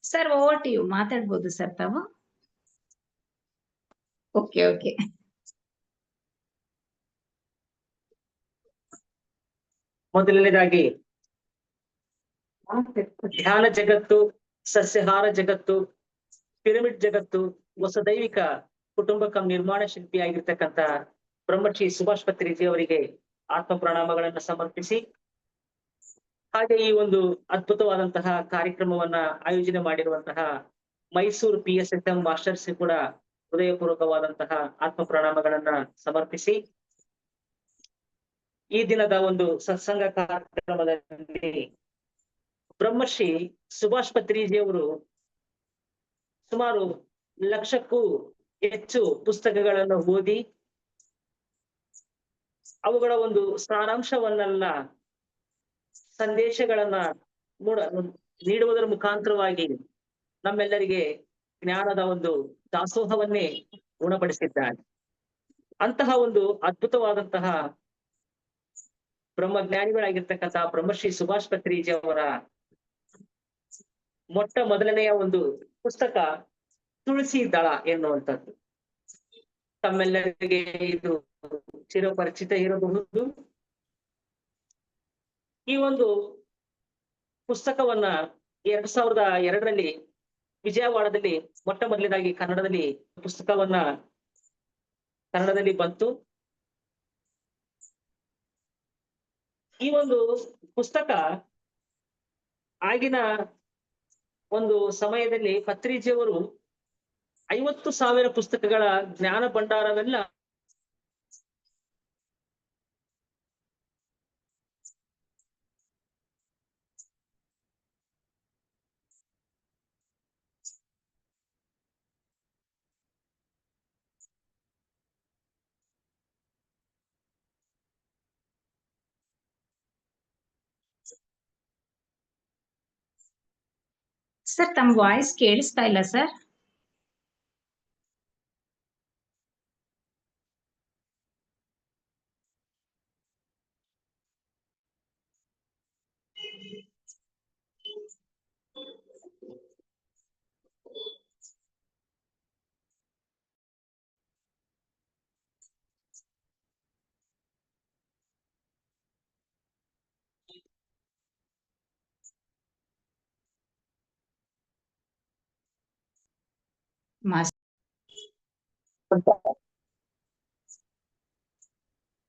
Sir over to you ಮಾತಾಡ್ಬೋದು sir ತಾವು. Okay okay. ಮೊದಲನೇದಾಗಿ ಧ್ಯಾನ ಜಗತ್ತು, ಸಸ್ಯಹಾರ ಜಗತ್ತು, ಪಿರಮಿಡ್ ಜಗತ್ತು, ಹೊಸದೈವಿಕ ಕುಟುಂಬಕ ನಿರ್ಮಾಣ ಶಿಲ್ಪಿಯಾಗಿರ್ತಕ್ಕಂಥ ಬ್ರಹ್ಮಶ್ರೀ ಸುಭಾಷ್ ಪತ್ರಿಜಿ ಅವರಿಗೆ ಆತ್ಮ ಪ್ರಣಾಮಗಳನ್ನ ಸಮರ್ಪಿಸಿ, ಹಾಗೆ ಈ ಒಂದು ಅದ್ಭುತವಾದಂತಹ ಕಾರ್ಯಕ್ರಮವನ್ನ ಆಯೋಜನೆ ಮಾಡಿರುವಂತಹ ಮೈಸೂರು PSSM ಮಾಸ್ಟರ್ಸ್ ಕೂಡ ಹೃದಯಪೂರ್ವಕವಾದಂತಹ ಆತ್ಮ ಪ್ರಣಾಮಗಳನ್ನ ಸಮರ್ಪಿಸಿ, ಈ ದಿನದ ಒಂದು ಸತ್ಸಂಗ ಕಾರ್ಯಕ್ರಮದಲ್ಲಿ ಬ್ರಹ್ಮಶ್ರೀ ಸುಭಾಷ್ ಪತ್ರಿಜಿ ಅವರು ಸುಮಾರು 1,00,000ಕ್ಕೂ ಹೆಚ್ಚು ಪುಸ್ತಕಗಳನ್ನು ಓದಿ ಅವುಗಳ ಒಂದು ಸಾರಾಂಶವನ್ನೆಲ್ಲ ಸಂದೇಶಗಳನ್ನ ನೀಡುವುದರ ಮುಖಾಂತರವಾಗಿ ನಮ್ಮೆಲ್ಲರಿಗೆ ಜ್ಞಾನದ ಒಂದು ದಾಸೋಹವನ್ನೇ ಗುಣಪಡಿಸಿದ್ದಾರೆ. ಅಂತಹ ಒಂದು ಅದ್ಭುತವಾದಂತಹ ಬ್ರಹ್ಮಜ್ಞಾನಿಗಳಾಗಿರ್ತಕ್ಕಂತಹ ಬ್ರಹ್ಮಶ್ರೀ ಸುಭಾಷ್ ಪತ್ರಿಜಿ ಅವರ ಮೊದಲನೆಯ ಒಂದು ಪುಸ್ತಕ ತುಳಸಿ ದಳ ಎನ್ನುವಂಥದ್ದು. ತಮ್ಮೆಲ್ಲರಿಗೆ ಇದು ಚಿರಪರಿಚಿತ ಇರಬಹುದು. ಈ ಒಂದು ಪುಸ್ತಕವನ್ನ 2002ರಲ್ಲಿ ವಿಜಯವಾಡದಲ್ಲಿ ಮೊದಲನೇದಾಗಿ ಕನ್ನಡದಲ್ಲಿ ಬಂತು. ಈ ಒಂದು ಪುಸ್ತಕ ಆಗಿನ ಒಂದು ಸಮಯದಲ್ಲಿ ಪತ್ರಿಜಿಯವರು 50,000 ಪುಸ್ತಕಗಳ ಜ್ಞಾನ ಭಂಡಾರವೆಲ್ಲ ಸರ್ ತಮ್ಮ ವಾಯ್ಸ್ ಕೇಳಿಸ್ತಾ ಇಲ್ಲ ಸರ್.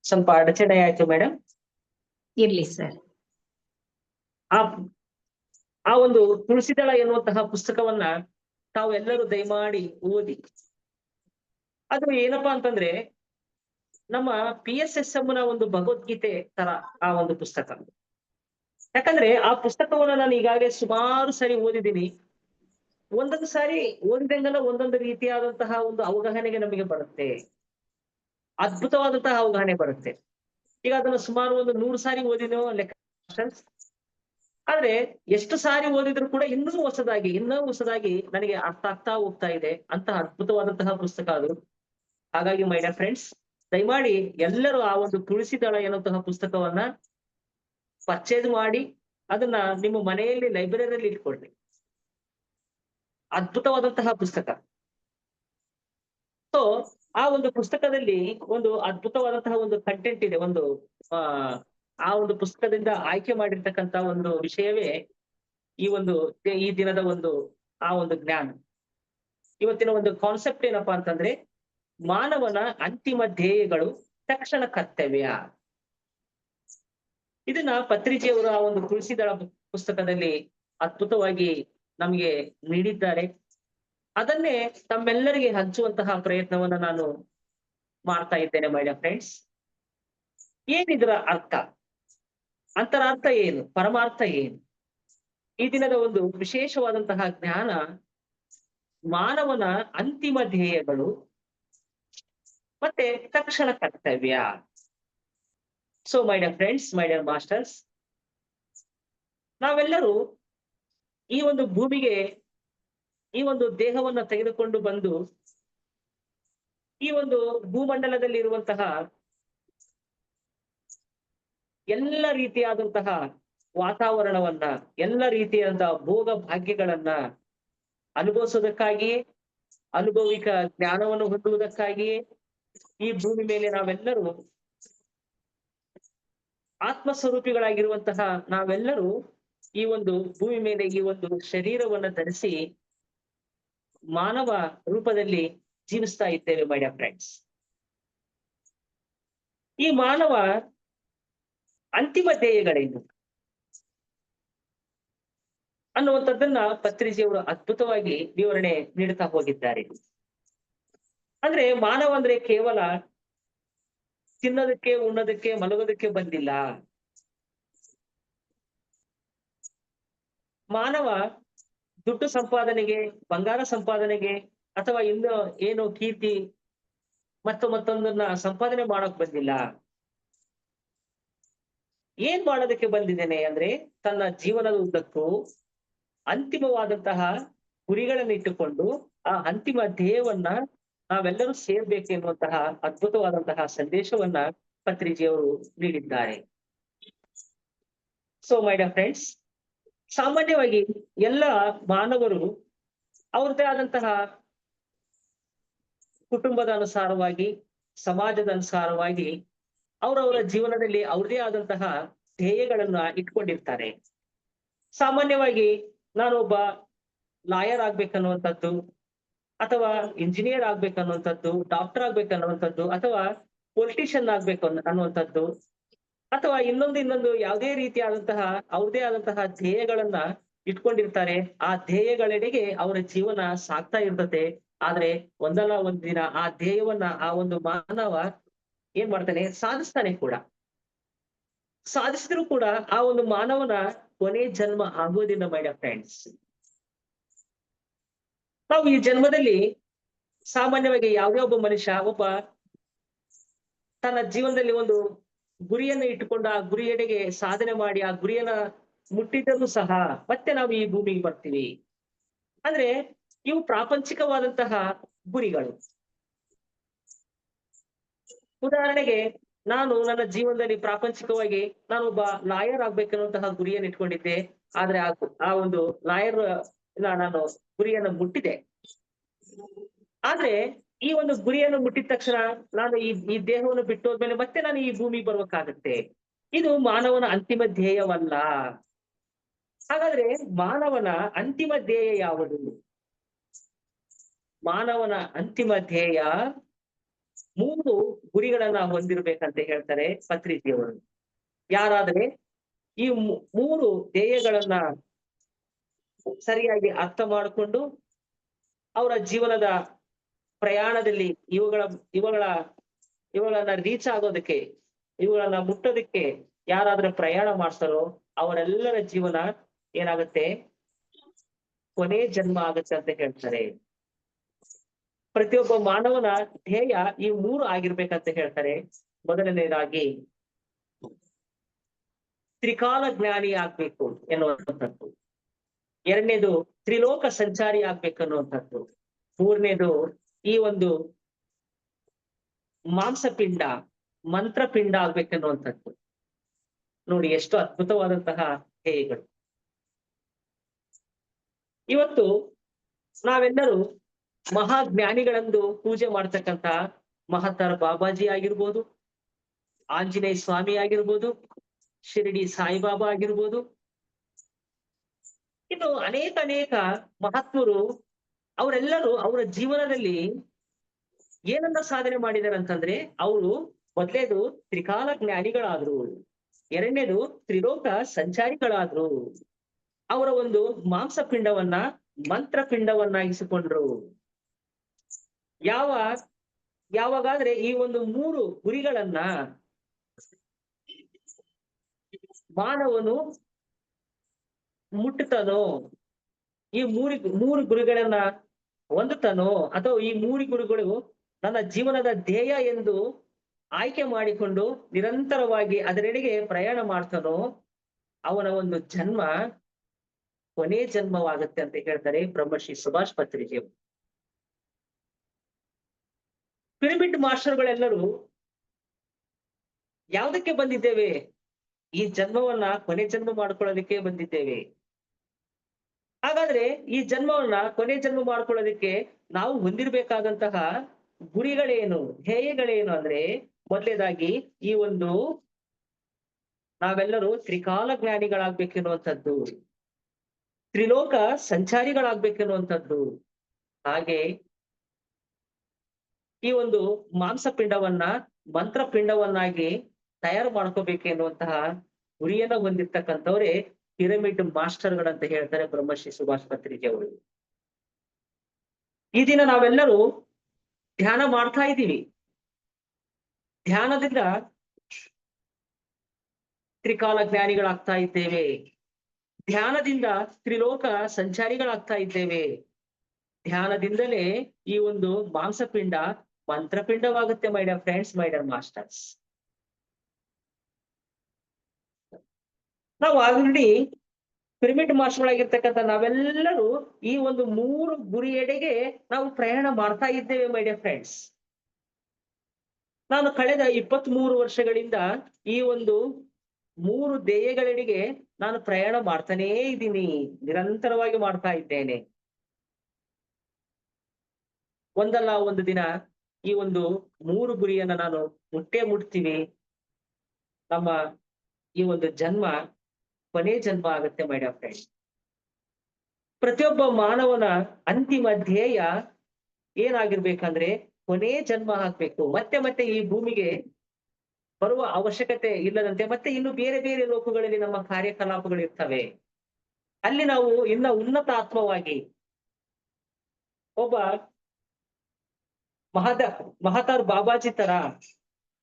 ಸ್ವಲ್ಪ ಅಡಚಣೆ ಆಯ್ತು ಮೇಡಮ್. ಇರ್ಲಿ ಸರ್. ಆ ಒಂದು ತುಳಸಿದಳ ಎನ್ನುವಂತಹ ಪುಸ್ತಕವನ್ನ ತಾವೆಲ್ಲರೂ ದಯಮಾಡಿ ಓದಿ. ಅದು ಏನಪ್ಪಾ ಅಂತಂದ್ರೆ ನಮ್ಮ PSSM ನ ಒಂದು ಭಗವದ್ಗೀತೆ ತರ ಆ ಒಂದು ಪುಸ್ತಕ. ಯಾಕಂದ್ರೆ ಆ ಪುಸ್ತಕವನ್ನ ನಾನು ಈಗಾಗಲೇ ಸುಮಾರು ಸರಿ ಓದಿದ್ದೀನಿ. ಒಂದೊಂದು ಸಾರಿ ಓದಿದಂಗೆಲ್ಲ ಒಂದೊಂದು ರೀತಿಯಾದಂತಹ ಒಂದು ಅವಗಾಹನೆಗೆ ನಮಗೆ ಬರುತ್ತೆ, ಅದ್ಭುತವಾದಂತಹ ಅವಗಾಹನೆ ಬರುತ್ತೆ. ಈಗ ಅದನ್ನ ಸುಮಾರು ಒಂದು 100 ಸಾರಿ ಓದಿನೋ ಲೆಕ್ಕ. ಆದ್ರೆ ಎಷ್ಟು ಸಾರಿ ಓದಿದ್ರು ಕೂಡ ಇನ್ನೂ ಹೊಸದಾಗಿ ನನಗೆ ಅರ್ಥ ಆಗ್ತಾ ಹೋಗ್ತಾ ಇದೆ. ಅಂತಹ ಅದ್ಭುತವಾದಂತಹ ಪುಸ್ತಕ ಅದು. ಹಾಗಾಗಿ ಮೈ ಡಿಯರ್ ಫ್ರೆಂಡ್ಸ್, ದಯಮಾಡಿ ಎಲ್ಲರೂ ಆ ಒಂದು ತುಳಸಿ ದಳ ಎನ್ನುವಂತಹ ಪುಸ್ತಕವನ್ನ ಪರ್ಚೇಸ್ ಮಾಡಿ ಅದನ್ನ ನಿಮ್ಮ ಮನೆಯಲ್ಲಿ ಲೈಬ್ರರಿಯಲ್ಲಿ ಇಟ್ಕೊಳ್ಳಿ. ಅದ್ಭುತವಾದಂತಹ ಪುಸ್ತಕ. ಸೊ ಆ ಒಂದು ಪುಸ್ತಕದಲ್ಲಿ ಒಂದು ಅದ್ಭುತವಾದಂತಹ ಒಂದು ಕಂಟೆಂಟ್ ಇದೆ. ಒಂದು ಆ ಒಂದು ಪುಸ್ತಕದಿಂದ ಆಯ್ಕೆ ಮಾಡಿರ್ತಕ್ಕಂತ ಒಂದು ವಿಷಯವೇ ಈ ದಿನದ ಆ ಒಂದು ಜ್ಞಾನ. ಇವತ್ತಿನ ಒಂದು ಕಾನ್ಸೆಪ್ಟ್ ಏನಪ್ಪಾ ಅಂತಂದ್ರೆ ಮಾನವನ ಅಂತಿಮ ಧ್ಯೇಯಗಳು, ತಕ್ಷಣ ಕರ್ತವ್ಯ. ಇದನ್ನ ಪತ್ರಿಜಿಯವರು ಆ ಒಂದು ತುಳಸಿದಳ ಪುಸ್ತಕದಲ್ಲಿ ಅದ್ಭುತವಾಗಿ ನಮಗೆ ನೀಡಿದ್ದಾರೆ. ಅದನ್ನೇ ತಮ್ಮೆಲ್ಲರಿಗೆ ಹಂಚುವಂತಹ ಪ್ರಯತ್ನವನ್ನ ನಾನು ಮಾಡ್ತಾ ಇದ್ದೇನೆ ಮೈ ಡಿಯರ್ ಫ್ರೆಂಡ್ಸ್. ಏನಿದರ ಅರ್ಥ, ಅಂತರಾರ್ಥ ಏನು, ಪರಮಾರ್ಥ ಏನು? ಈ ದಿನದ ಒಂದು ವಿಶೇಷವಾದಂತಹ ಜ್ಞಾನ ಮಾನವನ ಅಂತಿಮ ಧ್ಯೇಯಗಳು ಮತ್ತೆ ತಕ್ಷಣ ಕರ್ತವ್ಯ. So my dear friends, my dear masters, ನಾವೆಲ್ಲರೂ ಈ ಒಂದು ಭೂಮಿಗೆ ಈ ಒಂದು ದೇಹವನ್ನ ತೆಗೆದುಕೊಂಡು ಬಂದು ಈ ಒಂದು ಭೂಮಂಡಲದಲ್ಲಿ ಇರುವಂತಹ ಎಲ್ಲ ರೀತಿಯಾದಂತಹ ವಾತಾವರಣವನ್ನ, ಎಲ್ಲ ರೀತಿಯಾದಂತಹ ಭೋಗ ಭಾಗ್ಯಗಳನ್ನ ಅನುಭವಿಸೋದಕ್ಕಾಗಿಯೇ, ಅನುಭವಿಕ ಜ್ಞಾನವನ್ನು ಹೊಂದುವುದಕ್ಕಾಗಿಯೇ ಈ ಭೂಮಿ ಮೇಲೆ ನಾವೆಲ್ಲರೂ ಆತ್ಮಸ್ವರೂಪಿಗಳಾಗಿರುವಂತಹ ನಾವೆಲ್ಲರೂ ಈ ಒಂದು ಭೂಮಿ ಮೇಲೆ ಈ ಒಂದು ಶರೀರವನ್ನ ಧರಿಸಿ ಮಾನವ ರೂಪದಲ್ಲಿ ಜೀವಿಸ್ತಾ ಇದ್ದೇವೆ ಮೈ ಡಿಯರ್ ಫ್ರೆಂಡ್ಸ್. ಈ ಮಾನವ ಅಂತಿಮ ಧ್ಯೇಯಗಳೇನು ಅನ್ನುವಂಥದ್ದನ್ನ ಪತ್ರಿಜಿಯವರು ಅದ್ಭುತವಾಗಿ ವಿವರಣೆ ನೀಡುತ್ತಾ ಹೋಗಿದ್ದಾರೆ. ಅಂದ್ರೆ ಮಾನವ ಅಂದ್ರೆ ಕೇವಲ ತಿನ್ನೋದಕ್ಕೆ, ಉಣ್ಣೋದಕ್ಕೆ, ಮಲಗೋದಕ್ಕೆ ಬಂದಿಲ್ಲ. ಮಾನವ ದುಡ್ಡು ಸಂಪಾದನೆಗೆ, ಬಂಗಾರ ಸಂಪಾದನೆಗೆ, ಅಥವಾ ಇನ್ನು ಏನು ಕೀರ್ತಿ ಮತ್ತೊಂದನ್ನ ಸಂಪಾದನೆ ಮಾಡಕ್ ಬಂದಿಲ್ಲ. ಏನ್ ಮಾಡೋದಕ್ಕೆ ಬಂದಿದ್ದೇನೆ ಅಂದ್ರೆ ತನ್ನ ಜೀವನದ ಉದ್ದಕ್ಕೂ ಅಂತಿಮವಾದಂತಹ ಗುರಿಗಳನ್ನ ಇಟ್ಟುಕೊಂಡು ಆ ಅಂತಿಮ ಧ್ಯೇಯವನ್ನ ನಾವೆಲ್ಲರೂ ಸೇರ್ಬೇಕು ಎನ್ನುವಂತಹ ಅದ್ಭುತವಾದಂತಹ ಸಂದೇಶವನ್ನ ಪತ್ರಿಜಿಯವರು ನೀಡಿದ್ದಾರೆ. ಸೊ ಮೈ ಡಿಯರ್ ಫ್ರೆಂಡ್ಸ್, ಸಾಮಾನ್ಯವಾಗಿ ಎಲ್ಲ ಮಾನವರು ಅವ್ರದ್ದೇ ಆದಂತಹ ಕುಟುಂಬದ ಅನುಸಾರವಾಗಿ, ಸಮಾಜದ ಅನುಸಾರವಾಗಿ ಅವರವರ ಜೀವನದಲ್ಲಿ ಅವ್ರದೇ ಆದಂತಹ ಧ್ಯೇಯಗಳನ್ನ ಇಟ್ಕೊಂಡಿರ್ತಾರೆ. ಸಾಮಾನ್ಯವಾಗಿ ನಾನೊಬ್ಬ ಲಾಯರ್ ಆಗ್ಬೇಕನ್ನುವಂಥದ್ದು, ಅಥವಾ ಇಂಜಿನಿಯರ್ ಆಗ್ಬೇಕನ್ನುವಂಥದ್ದು, ಡಾಕ್ಟರ್ ಆಗ್ಬೇಕನ್ನುವಂಥದ್ದು, ಅಥವಾ ಪೊಲಿಟಿಷಿಯನ್ ಆಗ್ಬೇಕು ಅನ್ನುವಂಥದ್ದು, ಅಥವಾ ಇನ್ನೊಂದು ಯಾವುದೇ ರೀತಿಯಾದಂತಹ ಅವ್ರದೇ ಆದಂತಹ ಧ್ಯೇಯಗಳನ್ನ ಇಟ್ಕೊಂಡಿರ್ತಾರೆ. ಆ ಧ್ಯೇಯಗಳೆಡೆಗೆ ಅವರ ಜೀವನ ಸಾಗ್ತಾ ಇರ್ತದೆ. ಆದ್ರೆ ಒಂದಲ್ಲ ಒಂದ್ ದಿನ ಆ ಧ್ಯೇಯವನ್ನ ಆ ಒಂದು ಮಾನವ ಏನ್ ಮಾಡ್ತಾನೆ, ಸಾಧಿಸ್ತಾನೆ ಕೂಡ. ಸಾಧಿಸಿದ್ರು ಕೂಡ ಆ ಒಂದು ಮಾನವನ ಕೊನೆ ಜನ್ಮ ಆಗೋದಿಲ್ಲ ಮೈ ಡಿಯರ್ ಫ್ರೆಂಡ್ಸ್. ನಾವು ಈ ಜನ್ಮದಲ್ಲಿ ಸಾಮಾನ್ಯವಾಗಿ ಯಾವುದೇ ಒಬ್ಬ ಮನುಷ್ಯ ತನ್ನ ಜೀವನದಲ್ಲಿ ಒಂದು ಗುರಿಯನ್ನ ಇಟ್ಟುಕೊಂಡು ಆ ಗುರಿಯೆಡೆಗೆ ಸಾಧನೆ ಮಾಡಿ ಆ ಗುರಿಯನ್ನ ಮುಟ್ಟಿದ್ದರೂ ಸಹ ಮತ್ತೆ ನಾವು ಈ ಭೂಮಿಗೆ ಬರ್ತೀವಿ. ಅಂದ್ರೆ ಇವು ಪ್ರಾಪಂಚಿಕವಾದಂತಹ ಗುರಿಗಳು. ಉದಾಹರಣೆಗೆ, ನಾನು ನನ್ನ ಜೀವನದಲ್ಲಿ ಪ್ರಾಪಂಚಿಕವಾಗಿ ನಾನೊಬ್ಬ ಲಾಯರ್ ಆಗ್ಬೇಕನ್ನುವಂತಹ ಗುರಿಯನ್ನು ಇಟ್ಕೊಂಡಿದ್ದೆ. ಆದ್ರೆ ಆ ಒಂದು ಲಾಯರ್ ನಾನು ಗುರಿಯನ್ನು ಮುಟ್ಟಿದೆ. ಆದ್ರೆ ಈ ಒಂದು ಗುರಿಯನ್ನು ಮುಟ್ಟಿದ ತಕ್ಷಣ ನಾನು ಈ ದೇಹವನ್ನು ಬಿಟ್ಟು ಹೋದ್ಮೇಲೆ ಮತ್ತೆ ನಾನು ಈ ಭೂಮಿಗೆ ಬರ್ಬೇಕಾಗತ್ತೆ. ಇದು ಮಾನವನ ಅಂತಿಮ ಧ್ಯೇಯವಲ್ಲ. ಹಾಗಾದ್ರೆ ಮಾನವನ ಅಂತಿಮ ಧ್ಯೇಯ ಯಾವುದು? ಮಾನವನ ಅಂತಿಮ ಧ್ಯೇಯ 3 ಗುರಿಗಳನ್ನ ಹೊಂದಿರ್ಬೇಕಂತ ಹೇಳ್ತಾರೆ ಪತ್ರಿಜಿಯವರು. ಯಾರಾದ್ರೆ ಈ 3 ಧ್ಯೇಯಗಳನ್ನ ಸರಿಯಾಗಿ ಅರ್ಥ ಮಾಡಿಕೊಂಡು ಅವರ ಜೀವನದ ಪ್ರಯಾಣದಲ್ಲಿ ಇವುಗಳನ್ನ ರೀಚ್ ಆಗೋದಕ್ಕೆ, ಇವುಗಳನ್ನ ಮುಟ್ಟೋದಕ್ಕೆ ಯಾರಾದ್ರೂ ಪ್ರಯಾಣ ಮಾಡ್ತಾರೋ ಅವರೆಲ್ಲರ ಜೀವನ ಏನಾಗುತ್ತೆ, ಕೊನೆ ಜನ್ಮ ಆಗುತ್ತೆ ಅಂತ ಹೇಳ್ತಾರೆ. ಪ್ರತಿಯೊಬ್ಬ ಮಾನವನ ಧ್ಯೇಯ ಈ 3 ಆಗಿರ್ಬೇಕಂತ ಹೇಳ್ತಾರೆ. ಮೊದಲನೇದಾಗಿ ತ್ರಿಕಾಲ ಜ್ಞಾನಿ ಆಗ್ಬೇಕು ಎನ್ನುವಂಥದ್ದು. ಎರಡನೇದು ತ್ರಿಲೋಕ ಸಂಚಾರಿ ಆಗ್ಬೇಕನ್ನುವಂಥದ್ದು. ಮೂರನೇದು ಈ ಒಂದು ಮಾಂಸಪಿಂಡ, ಮಂತ್ರಪಿಂಡ ಆಗ್ಬೇಕನ್ನುವಂಥದ್ದು. ನೋಡಿ ಎಷ್ಟು ಅದ್ಭುತವಾದಂತಹ ಧ್ಯೇಯಗಳು. ಇವತ್ತು ನಾವೆಲ್ಲರೂ ಮಹಾಜ್ಞಾನಿಗಳೆಂದು ಪೂಜೆ ಮಾಡ್ತಕ್ಕಂತ ಮಹತ್ತರ ಬಾಬಾಜಿ ಆಗಿರ್ಬೋದು, ಆಂಜನೇಯ ಸ್ವಾಮಿ ಆಗಿರ್ಬೋದು, ಶಿರಡಿ ಸಾಯಿಬಾಬಾ ಆಗಿರ್ಬೋದು, ಇನ್ನು ಅನೇಕ ಮಹಾತ್ಮರು ಅವರೆಲ್ಲರೂ ಅವರ ಜೀವನದಲ್ಲಿ ಏನನ್ನ ಸಾಧನೆ ಮಾಡಿದಾರೆ ಅಂತಂದ್ರೆ, ಅವರು ಮೊದಲೇದು ತ್ರಿಕಾಲ ಜ್ಞಾನಿಗಳಾದ್ರು, ಎರಡನೇದು ತ್ರಿಲೋಕ ಸಂಚಾರಿಗಳಾದ್ರು, ಅವರ ಒಂದು ಮಾಂಸಪಿಂಡವನ್ನ ಮಂತ್ರಪಿಂಡವನ್ನಾಗಿಸಿಕೊಂಡ್ರು. ಯಾವಾಗಾದ್ರೆ ಈ ಒಂದು 3 ಗುರಿಗಳನ್ನ ಮಾನವನು ಮುಟ್ಟುತ್ತಾನೋ, ಈ 3 ಗುರಿಗಳನ್ನ ಹೊಂದುತ್ತಾನೋ, ಅಥವಾ ಈ 3 ಗುರಿಗಳು ನನ್ನ ಜೀವನದ ಧ್ಯೇಯ ಎಂದು ಆಯ್ಕೆ ಮಾಡಿಕೊಂಡು ನಿರಂತರವಾಗಿ ಅದರೆಡೆಗೆ ಪ್ರಯಾಣ ಮಾಡ್ತಾನೋ, ಅವನ ಒಂದು ಜನ್ಮ ಕೊನೆ ಜನ್ಮವಾಗುತ್ತೆ ಅಂತ ಹೇಳ್ತಾರೆ ಬ್ರಹ್ಮಶ್ರೀ ಸುಭಾಷ್ ಪತ್ರಿಜಿಯವರು. ಪಿರಮಿಡ್ ಮಾಸ್ಟರ್ಗಳೆಲ್ಲರೂ ಯಾವುದಕ್ಕೆ ಬಂದಿದ್ದೇವೆ? ಈ ಜನ್ಮವನ್ನ ಕೊನೆ ಜನ್ಮ ಮಾಡ್ಕೊಳ್ಳೋದಕ್ಕೆ ಬಂದಿದ್ದೇವೆ. ಹಾಗಾದ್ರೆ ಈ ಜನ್ಮವನ್ನ ಕೊನೆ ಜನ್ಮ ಮಾಡ್ಕೊಳ್ಳೋದಕ್ಕೆ ನಾವು ಹೊಂದಿರಬೇಕಾದಂತಹ ಗುರಿಗಳೇನು, ಧ್ಯೇಯಗಳೇನು ಅಂದ್ರೆ ಮೊದಲನೇದಾಗಿ ಈ ಒಂದು ನಾವೆಲ್ಲರೂ ತ್ರಿಕಾಲ ಜ್ಞಾನಿಗಳಾಗ್ಬೇಕೆನ್ನುವಂಥದ್ದು, ತ್ರಿಲೋಕ ಸಂಚಾರಿಗಳಾಗ್ಬೇಕೆನ್ನುವಂಥದ್ದು, ಹಾಗೆ ಈ ಒಂದು ಮಾಂಸಪಿಂಡವನ್ನ ಮಂತ್ರಪಿಂಡವನ್ನಾಗಿ ತಯಾರು ಮಾಡ್ಕೋಬೇಕು ಎನ್ನುವಂತಹ ಗುರಿಯನ್ನ ಹೊಂದಿರ್ತಕ್ಕಂಥವ್ರೆ ಪಿರಮಿಡ್ ಮಾಸ್ಟರ್ಗಳಂತ ಹೇಳ್ತಾರೆ ಬ್ರಹ್ಮಶ್ರೀ ಸುಭಾಷ್ ಪತ್ರಿಕೆ ಅವರು. ಈ ದಿನ ನಾವೆಲ್ಲರೂ ಧ್ಯಾನ ಮಾಡ್ತಾ ಇದ್ದೀವಿ. ಧ್ಯಾನದಿಂದ ತ್ರಿಕಾಲ ಜ್ಞಾನಿಗಳಾಗ್ತಾ ಇದ್ದೇವೆ, ಧ್ಯಾನದಿಂದ ತ್ರಿಲೋಕ ಸಂಚಾರಿಗಳಾಗ್ತಾ ಇದ್ದೇವೆ, ಧ್ಯಾನದಿಂದಲೇ ಈ ಒಂದು ಮಾಂಸಪಿಂಡ ಮಂತ್ರಪಿಂಡವಾಗುತ್ತೆ my dear friends, my dear masters. ನಾವು ಆಲ್ರೆಡಿ ಪಿರಮಿಡ್ ಮಾಸ್ಟರ್ ಆಗಿರ್ತಕ್ಕಂಥ ನಾವೆಲ್ಲರೂ ಈ ಒಂದು 3 ಗುರಿಯೆಡೆಗೆ ನಾವು ಪ್ರಯಾಣ ಮಾಡ್ತಾ ಇದ್ದೇವೆ ಮೈ ಡಿಯರ್ ಫ್ರೆಂಡ್ಸ್. ನಾನು ಕಳೆದ 23 ವರ್ಷಗಳಿಂದ ಈ ಒಂದು 3 ಧ್ಯೇಯಗಳೆಡೆಗೆ ನಾನು ಪ್ರಯಾಣ ಮಾಡ್ತಾನೇ ಇದ್ದೀನಿ, ನಿರಂತರವಾಗಿ ಮಾಡ್ತಾ ಇದ್ದೇನೆ. ಒಂದಲ್ಲ ಒಂದು ದಿನ ಈ ಒಂದು 3 ಗುರಿಯನ್ನ ನಾನು ಮುಟ್ಟೇ ಮುಟ್ತೀವಿ. ನಮ್ಮ ಈ ಒಂದು ಜನ್ಮ ಕೊನೆ ಜನ್ಮ ಆಗುತ್ತೆ ಮೈ ಡಿಯರ್ ಫ್ರೆಂಡ್ಸ್. ಪ್ರತಿಯೊಬ್ಬ ಮಾನವನ ಅಂತಿಮ ಧ್ಯೇಯ ಏನಾಗಿರ್ಬೇಕಂದ್ರೆ ಕೊನೆ ಜನ್ಮ ಆಗ್ಬೇಕು, ಮತ್ತೆ ಮತ್ತೆ ಈ ಭೂಮಿಗೆ ಬರುವ ಅವಶ್ಯಕತೆ ಇಲ್ಲದಂತೆ ಮತ್ತೆ ಇನ್ನು ಬೇರೆ ಬೇರೆ ಲೋಕಗಳಲ್ಲಿ ನಮ್ಮ ಕಾರ್ಯಕಲಾಪಗಳು ಇರ್ತವೆ. ಅಲ್ಲಿ ನಾವು ಇನ್ನ ಉನ್ನತ ಆತ್ಮವಾಗಿ ಒಬ್ಬ ಮಹತಾರ್ ಬಾಬಾಜಿ ತರ,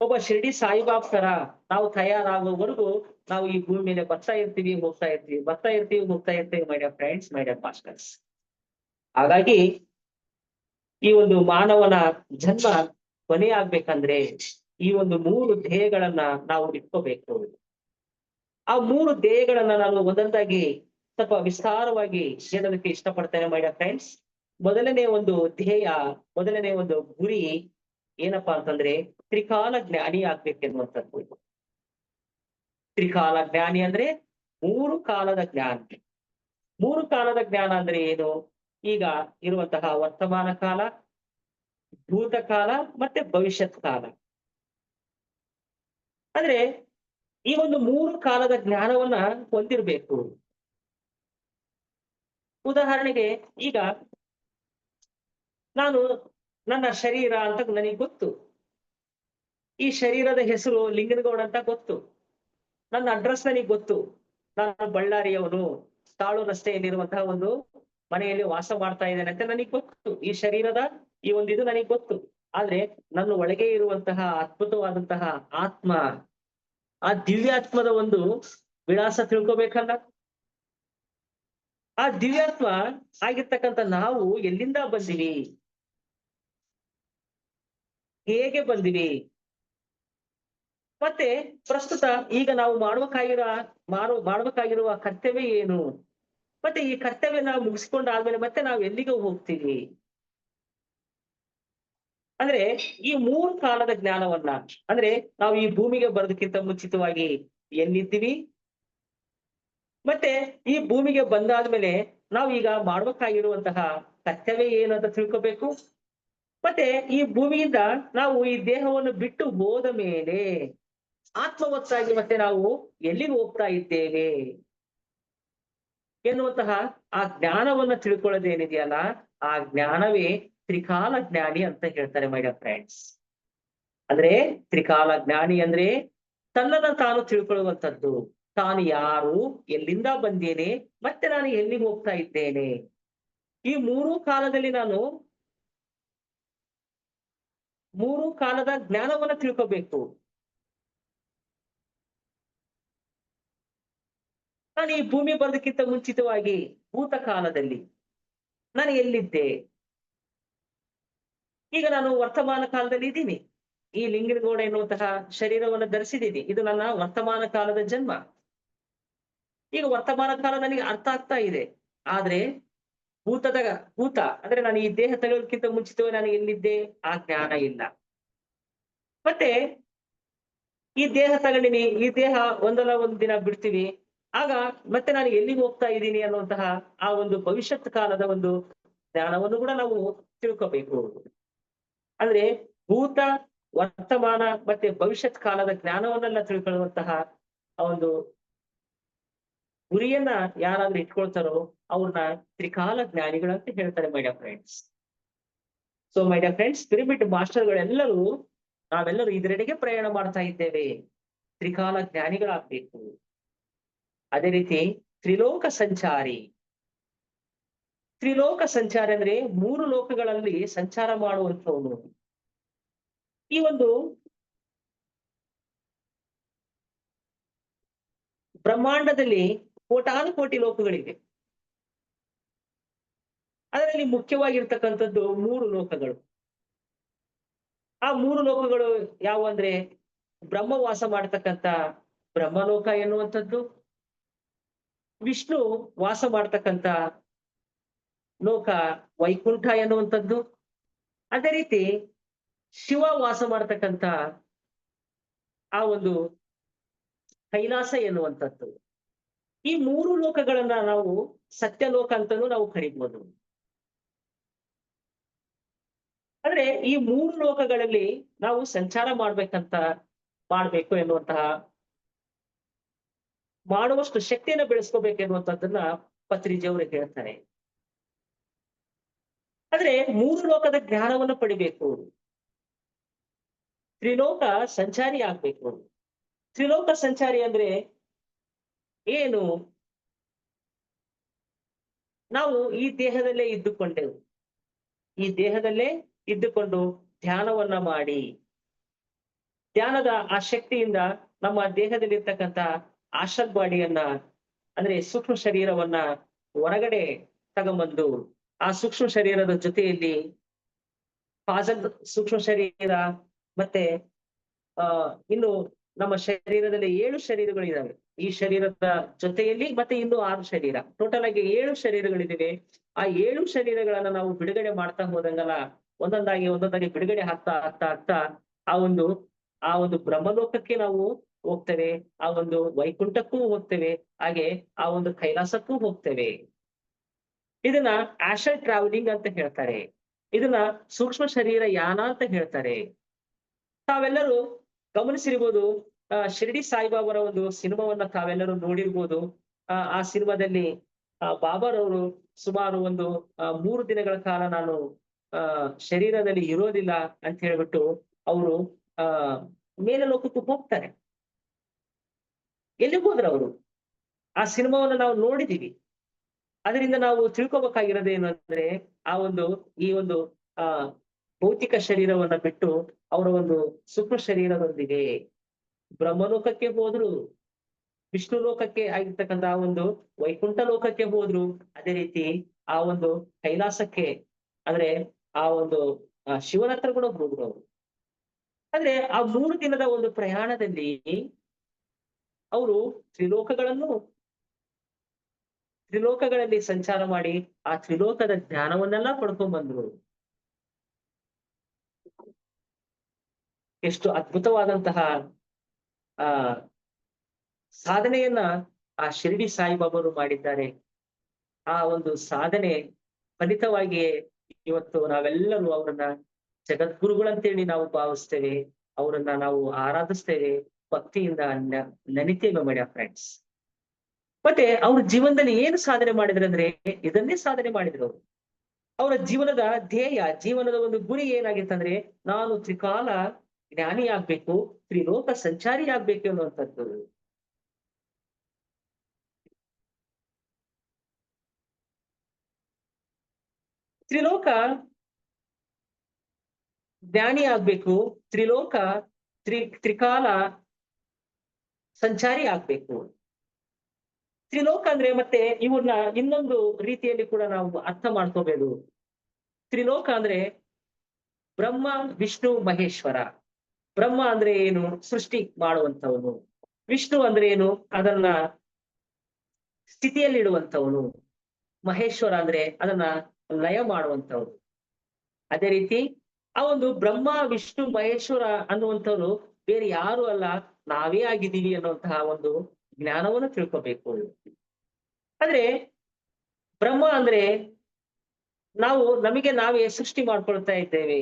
ಒಬ್ಬ ಶಿರ್ಡಿ ಸಾಯಿಬಾಬ್ ತರ ನಾವು ತಯಾರಾಗುವವರೆಗೂ ನಾವು ಈ ಭೂಮಿ ಮೇಲೆ ಬರ್ತಾ ಇರ್ತೀವಿ, ಹೋಗ್ತಾ ಇರ್ತೀವಿ, ಬರ್ತಾ ಇರ್ತೀವಿ, ಹೋಗ್ತಾ ಇರ್ತೀವಿ ಮೈ dear friends, my dear masters. ಹಾಗಾಗಿ ಈ ಒಂದು ಮಾನವನ ಜನ್ಮ ಕೊನೆ ಆಗ್ಬೇಕಂದ್ರೆ ಈ ಒಂದು 3 ಧ್ಯೇಯಗಳನ್ನ ನಾವು ಇಟ್ಕೋಬೇಕು. ಆ 3 ಧ್ಯೇಯಗಳನ್ನ ನಾನು ಒಂದೊಂದಾಗಿ ಸ್ವಲ್ಪ ವಿಸ್ತಾರವಾಗಿ ಹೇಳೋದಕ್ಕೆ ಇಷ್ಟಪಡ್ತೇನೆ ಮೈ ಡಿಯರ್ ಫ್ರೆಂಡ್ಸ್. ಮೊದಲನೇ ಒಂದು ಧ್ಯೇಯ, ಮೊದಲನೇ ಒಂದು ಗುರಿ ಏನಪ್ಪಾ ಅಂತಂದ್ರೆ ತ್ರಿಕಾಲ ಜ್ಞಾನಿ ಆಗ್ಬೇಕೆನ್ನುವಂಥದ್ದು. ತ್ರಿಕಾಲ ಜ್ಞಾನಿ ಅಂದ್ರೆ 3 ಕಾಲದ ಜ್ಞಾನ. 3 ಕಾಲದ ಜ್ಞಾನ ಅಂದ್ರೆ ಏನು? ಈಗ ಇರುವಂತಹ ವರ್ತಮಾನ ಕಾಲ, ಭೂತಕಾಲ ಮತ್ತೆ ಭವಿಷ್ಯತ್ ಕಾಲ. ಅಂದ್ರೆ ಈ ಒಂದು 3 ಕಾಲದ ಜ್ಞಾನವನ್ನ ಹೊಂದಿರ್ಬೇಕು. ಉದಾಹರಣೆಗೆ ಈಗ ನಾನು ನನ್ನ ಶರೀರ ಅಂತ ನನಗೆ ಗೊತ್ತು, ಈ ಶರೀರದ ಹೆಸರು ಲಿಂಗನಗೌಡ ಅಂತ ಗೊತ್ತು, ನನ್ನ ಅಡ್ರೆಸ್ ನನಗೆ ಗೊತ್ತು, ನಾನು ಬಳ್ಳಾರಿಯವನು, ತಾಳು ರಸ್ತೆಯಲ್ಲಿರುವಂತಹ ಒಂದು ಮನೆಯಲ್ಲಿ ವಾಸ ಮಾಡ್ತಾ ಇದ್ದೇನೆ ಅಂತ ನನಗೆ ಗೊತ್ತು. ಈ ಶರೀರದ ಈ ಒಂದು ಇದು ನನಗೆ ಗೊತ್ತು. ಆದ್ರೆ ನನ್ನ ಒಳಗೆ ಇರುವಂತಹ ಅದ್ಭುತವಾದಂತಹ ಆತ್ಮ, ಆ ದಿವ್ಯಾತ್ಮದ ಒಂದು ವಿಳಾಸ ತಿಳ್ಕೊಬೇಕಲ್ಲ. ಆ ದಿವ್ಯಾತ್ಮ ಆಗಿರ್ತಕ್ಕಂಥ ನಾವು ಎಲ್ಲಿಂದ ಬಂದಿವಿ, ಹೇಗೆ ಬಂದಿವಿ, ಮತ್ತೆ ಪ್ರಸ್ತುತ ಈಗ ನಾವು ಮಾಡ್ಬೇಕಾಗಿರುವ ಕರ್ತವ್ಯ ಏನು, ಮತ್ತೆ ಈ ಕರ್ತವ್ಯ ನಾವು ಮುಗಿಸ್ಕೊಂಡಾದ್ಮೇಲೆ ಮತ್ತೆ ನಾವು ಎಲ್ಲಿಗೆ ಹೋಗ್ತೀವಿ. ಅಂದ್ರೆ ಈ 3 ಕಾಲದ ಜ್ಞಾನವನ್ನ, ಅಂದ್ರೆ ನಾವು ಈ ಭೂಮಿಗೆ ಬರೋದಕ್ಕಿಂತ ಮುಂಚಿತವಾಗಿ ಎಲ್ಲಿದ್ದೀವಿ, ಮತ್ತೆ ಈ ಭೂಮಿಗೆ ಬಂದಾದ್ಮೇಲೆ ನಾವು ಈಗ ಮಾಡ್ಬೇಕಾಗಿರುವಂತಹ ಕರ್ತವ್ಯ ಏನು ಅಂತ ತಿಳ್ಕೊಬೇಕು. ಮತ್ತೆ ಈ ಭೂಮಿಯಿಂದ ನಾವು ಈ ದೇಹವನ್ನು ಬಿಟ್ಟು ಹೋದ ಮೇಲೆ ಆತ್ಮವತ್ತಾಗಿ ಮತ್ತೆ ನಾವು ಎಲ್ಲಿಗೆ ಹೋಗ್ತಾ ಇದ್ದೇವೆ ಎನ್ನುವಂತಹ ಆ ಜ್ಞಾನವನ್ನ ತಿಳ್ಕೊಳ್ಳೋದೇನಿದೆಯಲ್ಲ, ಆ ಜ್ಞಾನವೇ ತ್ರಿಕಾಲ ಜ್ಞಾನಿ ಅಂತ ಹೇಳ್ತಾರೆ ಮೈ ಡಿಯರ್ ಫ್ರೆಂಡ್ಸ್. ಅಂದ್ರೆ ತ್ರಿಕಾಲ ಜ್ಞಾನಿ ಅಂದ್ರೆ ತನ್ನನ್ನ ತಾನು ತಿಳ್ಕೊಳ್ಳುವಂಥದ್ದು. ತಾನು ಯಾರು, ಎಲ್ಲಿಂದ ಬಂದೇನೆ, ಮತ್ತೆ ನಾನು ಎಲ್ಲಿಗೆ ಹೋಗ್ತಾ ಇದ್ದೇನೆ. ಈ 3 ಕಾಲದಲ್ಲಿ ನಾನು 3 ಕಾಲದ ಜ್ಞಾನವನ್ನ ತಿಳ್ಕೋಬೇಕು. ನಾನು ಈ ಭೂಮಿ ಬರೋದಕ್ಕಿಂತ ಮುಂಚಿತವಾಗಿ ಭೂತಕಾಲದಲ್ಲಿ ನಾನು ಎಲ್ಲಿದ್ದೆ, ಈಗ ನಾನು ವರ್ತಮಾನ ಕಾಲದಲ್ಲಿ ಇದ್ದೀನಿ. ಈ ಲಿಂಗನಗೌಡ ಎನ್ನುವಂತಹ ಶರೀರವನ್ನು ಧರಿಸಿದ್ದೀನಿ, ಇದು ನನ್ನ ವರ್ತಮಾನ ಕಾಲದ ಜನ್ಮ. ಈಗ ವರ್ತಮಾನ ಕಾಲ ನನಗೆ ಅರ್ಥ ಆಗ್ತಾ ಇದೆ. ಆದ್ರೆ ಭೂತ ಅಂದ್ರೆ ನಾನು ಈ ದೇಹ ತಗೊಳ್ಳೋದಕ್ಕಿಂತ ಮುಂಚಿತವಾಗಿ ನಾನು ಎಲ್ಲಿದ್ದೆ, ಆ ಜ್ಞಾನ ಇಲ್ಲ. ಮತ್ತೆ ಈ ದೇಹ ತಗೊಂಡಿನಿ, ಈ ದೇಹ ಒಂದಲ್ಲ ಒಂದು ದಿನ ಬಿಡ್ತೀವಿ, ಆಗ ಮತ್ತೆ ನಾನು ಎಲ್ಲಿಗೆ ಹೋಗ್ತಾ ಇದ್ದೀನಿ ಅನ್ನುವಂತಹ ಆ ಒಂದು ಭವಿಷ್ಯತ್ ಕಾಲದ ಒಂದು ಜ್ಞಾನವನ್ನು ಕೂಡ ನಾವು ತಿಳ್ಕೋಬೇಕು. ಅಂದ್ರೆ ಭೂತ, ವರ್ತಮಾನ ಮತ್ತೆ ಭವಿಷ್ಯತ್ ಕಾಲದ ಜ್ಞಾನವನ್ನೆಲ್ಲ ತಿಳ್ಕೊಳ್ಳುವಂತಹ ಆ ಒಂದು ಗುರಿಯನ್ನ ಯಾರಾದ್ರೂ ಇಟ್ಕೊಳ್ತಾರೋ ಅವ್ರನ್ನ ತ್ರಿಕಾಲ ಜ್ಞಾನಿಗಳಂತ ಹೇಳ್ತಾರೆ my dear friends. So my dear friends, pyramid ಮಾಸ್ಟರ್ಗಳೆಲ್ಲರೂ ನಾವೆಲ್ಲರೂ ಇದರೆಡೆಗೆ ಪ್ರಯಾಣ ಮಾಡ್ತಾ ಇದ್ದೇವೆ, ತ್ರಿಕಾಲ ಜ್ಞಾನಿಗಳಾಗ್ಬೇಕು. ಅದೇ ರೀತಿ ತ್ರಿಲೋಕ ಸಂಚಾರಿ. ತ್ರಿಲೋಕ ಸಂಚಾರ ಅಂದ್ರೆ 3 ಲೋಕಗಳಲ್ಲಿ ಸಂಚಾರ ಮಾಡುವಂಥವನು. ಈ ಒಂದು ಬ್ರಹ್ಮಾಂಡದಲ್ಲಿ ಕೋಟಾನುಕೋಟಿ ಲೋಕಗಳಿವೆ. ಅದರಲ್ಲಿ ಮುಖ್ಯವಾಗಿರ್ತಕ್ಕಂಥದ್ದು 3 ಲೋಕಗಳು. ಆ 3 ಲೋಕಗಳು ಯಾವ ಅಂದ್ರೆ ಬ್ರಹ್ಮ ವಾಸ ಮಾಡತಕ್ಕಂತ ಬ್ರಹ್ಮಲೋಕ ಎನ್ನುವಂಥದ್ದು, ವಿಷ್ಣು ವಾಸ ಮಾಡತಕ್ಕಂತ ಲೋಕ ವೈಕುಂಠ ಎನ್ನುವಂಥದ್ದು, ಅದೇ ರೀತಿ ಶಿವ ವಾಸ ಮಾಡತಕ್ಕಂತ ಆ ಒಂದು ಕೈಲಾಸ ಎನ್ನುವಂಥದ್ದು. ಈ 3 ಲೋಕಗಳನ್ನ ನಾವು ಸತ್ಯಲೋಕ ಅಂತಾನೂ ನಾವು ಕರಿಬಹುದು. ಅಂದ್ರೆ ಈ 3 ಲೋಕಗಳಲ್ಲಿ ನಾವು ಸಂಚಾರ ಮಾಡ್ಬೇಕು ಎನ್ನುವಂತಹ, ಮಾಡುವಷ್ಟು ಶಕ್ತಿಯನ್ನು ಬೆಳೆಸ್ಕೋಬೇಕು ಎನ್ನುವಂಥದ್ದನ್ನ ಪತ್ರಿಜಿಯವರು ಹೇಳ್ತಾರೆ. ಆದ್ರೆ 3 ಲೋಕದ ಜ್ಞಾನವನ್ನು ಪಡಿಬೇಕು, ತ್ರಿಲೋಕ ಸಂಚಾರಿ ಆಗ್ಬೇಕು. ತ್ರಿಲೋಕ ಸಂಚಾರಿ ಅಂದ್ರೆ ಏನು? ನಾವು ಈ ದೇಹದಲ್ಲೇ ಇದ್ದುಕೊಂಡೆವು, ಈ ದೇಹದಲ್ಲೇ ಇದ್ದುಕೊಂಡು ಧ್ಯಾನವನ್ನ ಮಾಡಿ, ಧ್ಯಾನದ ಆ ಶಕ್ತಿಯಿಂದ ನಮ್ಮ ದೇಹದಲ್ಲಿರ್ತಕ್ಕಂಥ ಆಶಲ್ ಬಾಡಿಯನ್ನ ಅಂದ್ರೆ ಸೂಕ್ಷ್ಮ ಶರೀರವನ್ನ ಹೊರಗಡೆ ತಗೊಂಬಂದು, ಆ ಸೂಕ್ಷ್ಮ ಶರೀರದ ಜೊತೆಯಲ್ಲಿ ಪಾಜಲ್ ಸೂಕ್ಷ್ಮ ಶರೀರ ಮತ್ತೆ ಇನ್ನು ನಮ್ಮ ಶರೀರದಲ್ಲಿ 7 ಶರೀರಗಳಿದಾವೆ. ಈ ಶರೀರದ ಜೊತೆಯಲ್ಲಿ ಮತ್ತೆ ಇನ್ನು 6 ಶರೀರ, ಟೋಟಲ್ ಆಗಿ 7 ಶರೀರಗಳಿವೆ. ಆ 7 ಶರೀರಗಳನ್ನ ನಾವು ಬಿಡುಗಡೆ ಮಾಡ್ತಾ ಹೋದಂಗಲ್ಲ, ಒಂದೊಂದಾಗಿ ಬಿಡುಗಡೆ ಆಗ್ತಾ ಆ ಒಂದು ಬ್ರಹ್ಮಲೋಕಕ್ಕೆ ನಾವು ಹೋಗ್ತೇವೆ, ಆ ಒಂದು ವೈಕುಂಠಕ್ಕೂ ಹೋಗ್ತೇವೆ, ಹಾಗೆ ಆ ಒಂದು ಕೈಲಾಸಕ್ಕೂ ಹೋಗ್ತೇವೆ. ಇದನ್ನ ಆಸ್ಟ್ರಲ್ ಟ್ರಾವೆಲಿಂಗ್ ಅಂತ ಹೇಳ್ತಾರೆ, ಇದನ್ನ ಸೂಕ್ಷ್ಮ ಶರೀರ ಯಾನ ಅಂತ ಹೇಳ್ತಾರೆ. ತಾವೆಲ್ಲರೂ ಗಮನಿಸಿರ್ಬೋದು, ಶಿರ್ಡಿ ಸಾಯಿಬಾಬಾರ ಒಂದು ಸಿನಿಮಾವನ್ನ ತಾವೆಲ್ಲರೂ ನೋಡಿರ್ಬೋದು. ಆ ಸಿನಿಮಾದಲ್ಲಿ ಬಾಬಾರವರು ಸುಮಾರು ಒಂದು 3 ದಿನಗಳ ಕಾಲ ನಾನು ಶರೀರದಲ್ಲಿ ಇರೋದಿಲ್ಲ ಅಂತ ಹೇಳ್ಬಿಟ್ಟು ಅವರು ಮೇಲೆ ಲೋಕಕ್ಕೂ ಹೋಗ್ತಾರೆ. ಎಲ್ಲಿಗೆ ಹೋದ್ರು ಅವರು? ಆ ಸಿನಿಮಾವನ್ನ ನಾವು ನೋಡಿದೀವಿ. ಅದರಿಂದ ನಾವು ತಿಳ್ಕೊಬೇಕಾಗಿರೋದು ಏನು ಅಂದ್ರೆ, ಈ ಒಂದು ಭೌತಿಕ ಶರೀರವನ್ನ ಬಿಟ್ಟು ಅವರ ಒಂದು ಸೂಕ್ಷ್ಮ ಶರೀರದೊಂದಿಗೆ ಬ್ರಹ್ಮಲೋಕಕ್ಕೆ ಹೋದ್ರು, ವಿಷ್ಣು ಲೋಕಕ್ಕೆ ಆಗಿರ್ತಕ್ಕಂಥ ಆ ಒಂದು ವೈಕುಂಠ ಲೋಕಕ್ಕೆ ಹೋದ್ರು, ಅದೇ ರೀತಿ ಆ ಒಂದು ಕೈಲಾಸಕ್ಕೆ ಅಂದ್ರೆ ಆ ಒಂದು ಶಿವನ ಹತ್ರ ಕೂಡ ಹೋದ್ರು ಅವರು. ಅಂದ್ರೆ ಆ 3 ದಿನದ ಒಂದು ಪ್ರಯಾಣದಲ್ಲಿ ಅವರು ತ್ರಿಲೋಕಗಳಲ್ಲಿ ಸಂಚಾರ ಮಾಡಿ ಆ ತ್ರಿಲೋಕದ ಜ್ಞಾನವನ್ನೆಲ್ಲ ಪಡ್ಕೊಂಡ್ ಬಂದ್ರು. ಎಷ್ಟು ಅದ್ಭುತವಾದಂತಹ ಆ ಸಾಧನೆಯನ್ನ ಆ ಶಿರ್ಡಿ ಸಾಯಿಬಾಬರು ಮಾಡಿದ್ದಾರೆ. ಆ ಒಂದು ಸಾಧನೆ ಫಲಿತವಾಗಿ ಇವತ್ತು ನಾವೆಲ್ಲರೂ ಅವರನ್ನ ಜಗದ್ಗುರುಗಳಂತೇಳಿ ನಾವು ಭಾವಿಸ್ತೇವೆ, ಅವರನ್ನ ನಾವು ಆರಾಧಿಸ್ತೇವೆ, ಭಕ್ತಿಯಿಂದ ನೆನಿತೇವೆ ಮೈ ಡಿಯರ್ ಫ್ರೆಂಡ್ಸ್. ಮತ್ತೆ ಅವ್ರ ಜೀವನದಲ್ಲಿ ಏನು ಸಾಧನೆ ಮಾಡಿದ್ರು ಅಂದ್ರೆ ಇದನ್ನೇ ಸಾಧನೆ ಮಾಡಿದ್ರು ಅವರು. ಅವರ ಜೀವನದ ಧ್ಯೇಯ, ಜೀವನದ ಒಂದು ಗುರಿ ಏನಾಗಿತ್ತಂದ್ರೆ, ನಾನು ತ್ರಿಕಾಲ ಜ್ಞಾನಿ ಆಗ್ಬೇಕು, ತ್ರಿಲೋಕ ಸಂಚಾರಿ ಆಗ್ಬೇಕು ಅನ್ನುವಂಥದ್ದು. ತ್ರಿಲೋಕ ಜ್ಞಾನಿ ಆಗ್ಬೇಕು, ತ್ರಿಕಾಲ ಸಂಚಾರಿ ಆಗ್ಬೇಕು. ತ್ರಿಲೋಕ ಅಂದ್ರೆ ಮತ್ತೆ ಇವ್ರನ್ನ ಇನ್ನೊಂದು ರೀತಿಯಲ್ಲಿ ಕೂಡ ನಾವು ಅರ್ಥ ಮಾಡ್ಕೋಬೇಕು. ತ್ರಿಲೋಕ ಅಂದ್ರೆ ಬ್ರಹ್ಮ, ವಿಷ್ಣು, ಮಹೇಶ್ವರ. ಬ್ರಹ್ಮ ಅಂದ್ರೆ ಏನು? ಸೃಷ್ಟಿ ಮಾಡುವಂತವನು. ವಿಷ್ಣು ಅಂದ್ರೆ ಏನು? ಅದನ್ನ ಸ್ಥಿತಿಯಲ್ಲಿಡುವಂತವನು. ಮಹೇಶ್ವರ ಅಂದ್ರೆ ಅದನ್ನ ಲಯ ಮಾಡುವಂತವನು. ಅದೇ ರೀತಿ ಆ ಒಂದು ಬ್ರಹ್ಮ, ವಿಷ್ಣು, ಮಹೇಶ್ವರ ಅನ್ನುವಂಥವ್ರು ಬೇರೆ ಯಾರು ಅಲ್ಲ, ನಾವೇ ಆಗಿದ್ದೀವಿ ಅನ್ನುವಂತಹ ಒಂದು ಜ್ಞಾನವನ್ನು ತಿಳ್ಕೋಬೇಕು. ಅಂದ್ರೆ ಬ್ರಹ್ಮ ಅಂದ್ರೆ ನಾವು ನಮಗೆ ನಾವೇ ಸೃಷ್ಟಿ ಮಾಡ್ಕೊಳ್ತಾ ಇದ್ದೇವೆ.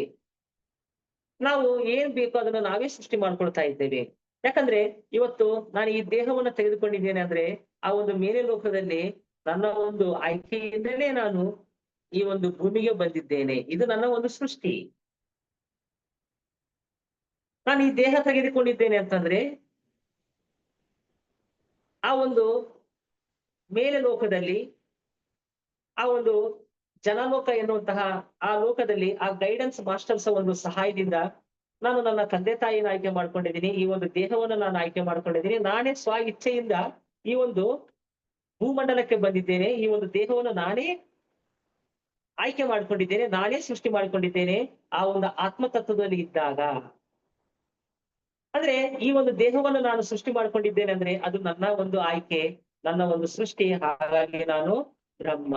ನಾವು ಏನ್ ಬೇಕೋ ಅದನ್ನ ನಾವೇ ಸೃಷ್ಟಿ ಮಾಡ್ಕೊಳ್ತಾ ಇದ್ದೇವೆ. ಯಾಕಂದ್ರೆ ಇವತ್ತು ನಾನು ಈ ದೇಹವನ್ನ ತೆಗೆದುಕೊಂಡಿದ್ದೇನೆ ಅಂದ್ರೆ ಆ ಒಂದು ಮೇಲೆ ಲೋಕದಲ್ಲಿ ನನ್ನ ಒಂದು ಆಯ್ಕೆಯಿಂದಲೇ ನಾನು ಈ ಒಂದು ಭೂಮಿಗೆ ಬಂದಿದ್ದೇನೆ. ಇದು ನನ್ನ ಒಂದು ಸೃಷ್ಟಿ. ನಾನು ಈ ದೇಹ ತೆಗೆದುಕೊಂಡಿದ್ದೇನೆ ಅಂತಂದ್ರೆ ಆ ಒಂದು ಮೇಲೆ ಲೋಕದಲ್ಲಿ ಆ ಒಂದು ಜನಲೋಕ ಎನ್ನುವಂತಹ ಆ ಲೋಕದಲ್ಲಿ ಆ ಗೈಡೆನ್ಸ್ ಮಾಸ್ಟರ್ಸ್ ಒಂದು ಸಹಾಯದಿಂದ ನಾನು ನನ್ನ ತಂದೆ ತಾಯಿನ ಆಯ್ಕೆ ಮಾಡ್ಕೊಂಡಿದ್ದೀನಿ. ಈ ಒಂದು ದೇಹವನ್ನು ನಾನು ಆಯ್ಕೆ ಮಾಡ್ಕೊಂಡಿದ್ದೀನಿ. ನಾನೇ ಸ್ವ ಇಚ್ಛೆಯಿಂದ ಈ ಒಂದು ಭೂಮಂಡಲಕ್ಕೆ ಬಂದಿದ್ದೇನೆ. ಈ ಒಂದು ದೇಹವನ್ನು ನಾನೇ ಆಯ್ಕೆ ಮಾಡ್ಕೊಂಡಿದ್ದೇನೆ, ನಾನೇ ಸೃಷ್ಟಿ ಮಾಡ್ಕೊಂಡಿದ್ದೇನೆ. ಆ ಒಂದು ಆತ್ಮತತ್ವದಲ್ಲಿ ಇದ್ದಾಗ ಅಂದ್ರೆ ಈ ಒಂದು ದೇಹವನ್ನು ನಾನು ಸೃಷ್ಟಿ ಮಾಡ್ಕೊಂಡಿದ್ದೇನೆ ಅಂದ್ರೆ ಅದು ನನ್ನ ಒಂದು ಆಯ್ಕೆ, ನನ್ನ ಒಂದು ಸೃಷ್ಟಿ. ಹಾಗಾಗಿ ನಾನು ಬ್ರಹ್ಮ.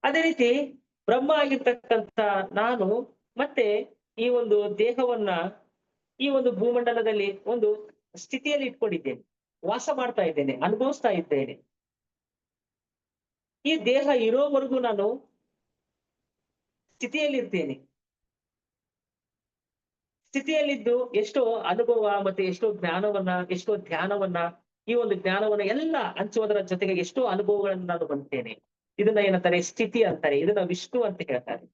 ಅದೇ ರೀತಿ ಬ್ರಹ್ಮ ಆಗಿರ್ತಕ್ಕಂಥ ನಾನು ಮತ್ತೆ ಈ ಒಂದು ದೇಹವನ್ನ ಈ ಒಂದು ಭೂಮಂಡಲದಲ್ಲಿ ಒಂದು ಸ್ಥಿತಿಯಲ್ಲಿ ಇಟ್ಕೊಂಡಿದ್ದೇನೆ, ವಾಸ ಮಾಡ್ತಾ ಇದ್ದೇನೆ, ಅನುಭವಿಸ್ತಾ ಇದ್ದೇನೆ. ಈ ದೇಹ ಇರೋವರೆಗೂ ನಾನು ಸ್ಥಿತಿಯಲ್ಲಿರ್ತೇನೆ. ಸ್ಥಿತಿಯಲ್ಲಿದ್ದು ಎಷ್ಟೋ ಅನುಭವ ಮತ್ತೆ ಎಷ್ಟೋ ಜ್ಞಾನವನ್ನ, ಎಷ್ಟೋ ಧ್ಯಾನವನ್ನ, ಈ ಒಂದು ಜ್ಞಾನವನ್ನ ಎಲ್ಲ ಹಂಚುವುದರ ಜೊತೆಗೆ ಎಷ್ಟೋ ಅನುಭವಗಳನ್ನು ನಾನು ಹೊಂದ್ತೇನೆ. ಇದನ್ನ ಏನಂತಾರೆ? ಸ್ಥಿತಿ ಅಂತಾರೆ. ಇದನ್ನ ವಿಷ್ಣು ಅಂತ ಹೇಳ್ತಾರೆ.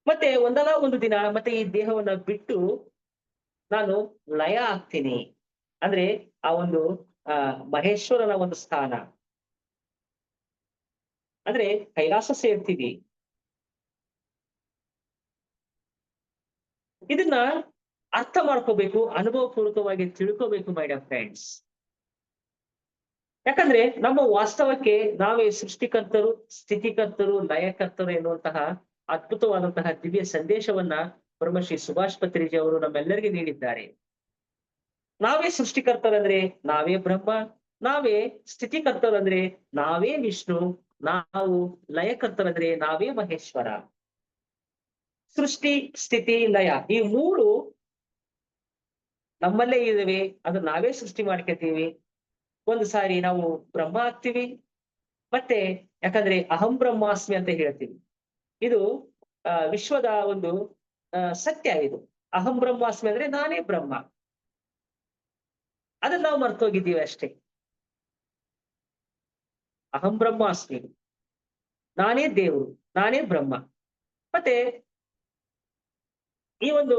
ಮತ್ತೆ ಒಂದಲ್ಲ ಒಂದು ದಿನ ಮತ್ತೆ ಈ ದೇಹವನ್ನ ಬಿಟ್ಟು ನಾನು ಲಯ ಆಗ್ತೀನಿ. ಅಂದ್ರೆ ಆ ಒಂದು ಮಹೇಶ್ವರನ ಒಂದು ಸ್ಥಾನ ಅಂದ್ರೆ ಕೈಲಾಸ ಸೇರ್ತೀವಿ. ಇದನ್ನ ಅರ್ಥ ಮಾಡ್ಕೋಬೇಕು, ಅನುಭವ ಪೂರ್ವಕವಾಗಿ ತಿಳ್ಕೋಬೇಕು ಮೈ ಡಿಯರ್ ಫ್ರೆಂಡ್ಸ್. ಯಾಕಂದ್ರೆ ನಮ್ಮ ವಾಸ್ತವಕ್ಕೆ ನಾವೇ ಸೃಷ್ಟಿಕರ್ತರು, ಸ್ಥಿತಿಕರ್ತರು, ಲಯಕರ್ತರು ಎನ್ನುವಂತಹ ಅದ್ಭುತವಾದಂತಹ ದಿವ್ಯ ಸಂದೇಶವನ್ನ ಬ್ರಹ್ಮಶ್ರೀ ಸುಭಾಷ್ ಪತ್ರಿಜಿ ಅವರು ನಮ್ಮೆಲ್ಲರಿಗೆ ನೀಡಿದ್ದಾರೆ. ನಾವೇ ಸೃಷ್ಟಿಕರ್ತರಂದ್ರೆ ನಾವೇ ಬ್ರಹ್ಮ, ನಾವೇ ಸ್ಥಿತಿಕರ್ತರಂದ್ರೆ ನಾವೇ ವಿಷ್ಣು, ನಾವು ಲಯಕರ್ತರಂದ್ರೆ ನಾವೇ ಮಹೇಶ್ವರ. ಸೃಷ್ಟಿ, ಸ್ಥಿತಿ, ಲಯ ಈ ಮೂರು ನಮ್ಮಲ್ಲೇ ಇದಾವೆ. ಅದು ನಾವೇ ಸೃಷ್ಟಿ ಮಾಡ್ಕೊತೀವಿ. ಒಂದು ಸಾರಿ ನಾವು ಬ್ರಹ್ಮ ಆಗ್ತೀವಿ. ಮತ್ತೆ ಯಾಕಂದ್ರೆ ಅಹಂ ಬ್ರಹ್ಮಾಸ್ಮಿ ಅಂತ ಹೇಳ್ತೀವಿ. ಇದು ವಿಶ್ವದ ಒಂದು ಸತ್ಯ. ಇದು ಅಹಂ ಬ್ರಹ್ಮಾಸ್ಮಿ ಅಂದ್ರೆ ನಾನೇ ಬ್ರಹ್ಮ. ಅದನ್ನ ನಾವು ಮರ್ತೋಗಿದ್ದೀವಿ ಅಷ್ಟೇ. ಅಹಂ ಬ್ರಹ್ಮಾಸ್ಮಿ, ನಾನೇ ದೇವರು, ನಾನೇ ಬ್ರಹ್ಮ. ಮತ್ತೆ ಈ ಒಂದು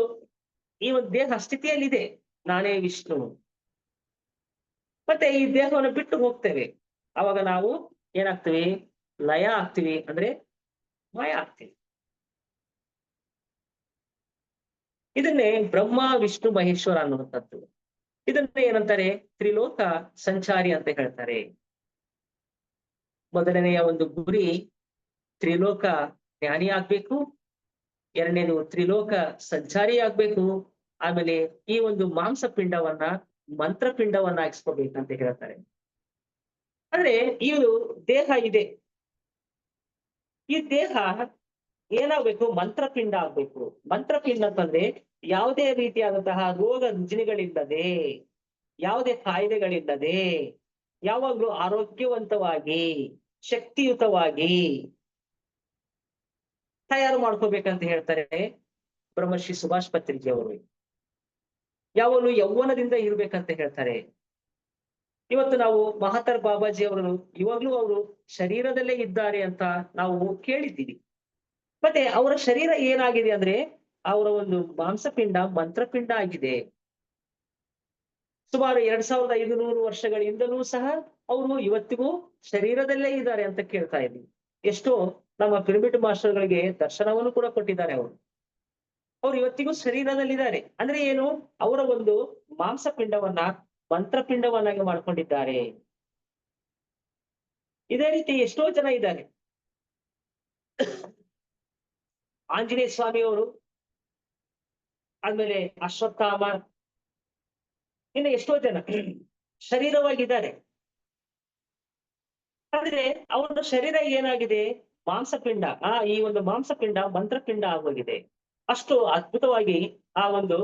ದೇಹ ಸ್ಥಿತಿಯಲ್ಲಿದೆ, ನಾನೇ ವಿಷ್ಣು. ಮತ್ತೆ ಈ ದೇಹವನ್ನು ಬಿಟ್ಟು ಹೋಗ್ತೇವೆ. ಅವಾಗ ನಾವು ಏನಾಗ್ತೀವಿ? ಲಯ ಆಗ್ತೀವಿ, ಅಂದ್ರೆ ಮಾಯ ಆಗ್ತೀವಿ. ಇದನ್ನೇ ಬ್ರಹ್ಮ, ವಿಷ್ಣು, ಮಹೇಶ್ವರ ಅನ್ನುವಂಥದ್ದು. ಇದನ್ನ ಏನಂತಾರೆ? ತ್ರಿಲೋಕ ಸಂಚಾರಿ ಅಂತ ಹೇಳ್ತಾರೆ. ಮೊದಲನೆಯ ಒಂದು ಗುರಿ ತ್ರಿಲೋಕ ಜ್ಞಾನಿ ಆಗ್ಬೇಕು. ಎರಡನೇದು ತ್ರಿಲೋಕ ಸಂಚಾರಿ ಆಗ್ಬೇಕು. ಆಮೇಲೆ ಈ ಒಂದು ಮಾಂಸ ಪಿಂಡವನ್ನ ಮಂತ್ರಪಿಂಡವನ್ನಾಗಿಸ್ಕೋಬೇಕಂತ ಹೇಳ್ತಾರೆ. ಅಂದ್ರೆ ಈ ದೇಹ ಇದೆ, ಈ ದೇಹ ಏನಾಗ್ಬೇಕು? ಮಂತ್ರಪಿಂಡ ಆಗ್ಬೇಕು. ಮಂತ್ರಪಿಂಡ ಅಂತಂದ್ರೆ ಯಾವುದೇ ರೀತಿಯಾದಂತಹ ರೋಗ ರುಜಿನಗಳಿಲ್ಲದೆ, ಯಾವುದೇ ಕಾಯಿಲೆಗಳಿಲ್ಲದೆ, ಯಾವಾಗ್ಲೂ ಆರೋಗ್ಯವಂತವಾಗಿ, ಶಕ್ತಿಯುತವಾಗಿ ತಯಾರು ಮಾಡ್ಕೋಬೇಕಂತ ಹೇಳ್ತಾರೆ ಬ್ರಹ್ಮಶ್ರೀ ಸುಭಾಷ್ ಪತ್ರಿಜಿ ಅವರು. ಯಾವಾಗಲೂ ಯೌವನದಿಂದ ಇರ್ಬೇಕಂತ ಹೇಳ್ತಾರೆ. ಇವತ್ತು ನಾವು ಮಹಾತರ್ ಬಾಬಾಜಿ ಅವರು ಇವಾಗ್ಲೂ ಅವರು ಶರೀರದಲ್ಲೇ ಇದ್ದಾರೆ ಅಂತ ನಾವು ಕೇಳಿದ್ದೀವಿ. ಮತ್ತೆ ಅವರ ಶರೀರ ಏನಾಗಿದೆ ಅಂದ್ರೆ ಅವರ ಒಂದು ಮಾಂಸಪಿಂಡ ಮಂತ್ರಪಿಂಡ ಆಗಿದೆ. ಸುಮಾರು 2500 ವರ್ಷಗಳಿಂದಲೂ ಸಹ ಅವರು ಇವತ್ತಿಗೂ ಶರೀರದಲ್ಲೇ ಇದ್ದಾರೆ ಅಂತ ಕೇಳ್ತಾ ಇದ್ವಿ. ಎಷ್ಟೋ ನಮ್ಮ ಪಿರಮಿಡ್ ಮಾಸ್ಟರ್ಗಳಿಗೆ ದರ್ಶನವನ್ನು ಕೂಡ ಕೊಟ್ಟಿದ್ದಾರೆ ಅವರು. ಅವ್ರು ಇವತ್ತಿಗೂ ಶರೀರದಲ್ಲಿದ್ದಾರೆ. ಅಂದ್ರೆ ಏನು? ಅವರ ಒಂದು ಮಾಂಸಪಿಂಡವನ್ನ ಮಂತ್ರಪಿಂಡವನ್ನಾಗಿ ಮಾಡ್ಕೊಂಡಿದ್ದಾರೆ. ಇದೇ ರೀತಿ ಎಷ್ಟೋ ಜನ ಇದ್ದಾರೆ. ಆಂಜನೇಯ ಸ್ವಾಮಿ ಅವರು, ಆದ್ಮೇಲೆ ಅಶ್ವತ್ಥಾಮ, ಇನ್ನು ಎಷ್ಟೋ ಜನ ಶರೀರವಾಗಿದ್ದಾರೆ. ಆದ್ರೆ ಅವರ ಶರೀರ ಏನಾಗಿದೆ? ಮಾಂಸಪಿಂಡ. ಈ ಒಂದು ಮಾಂಸಪಿಂಡ ಮಂತ್ರಪಿಂಡ ಆಗೋಗಿದೆ. ಅಷ್ಟು ಅದ್ಭುತವಾಗಿ ಆ ಒಂದು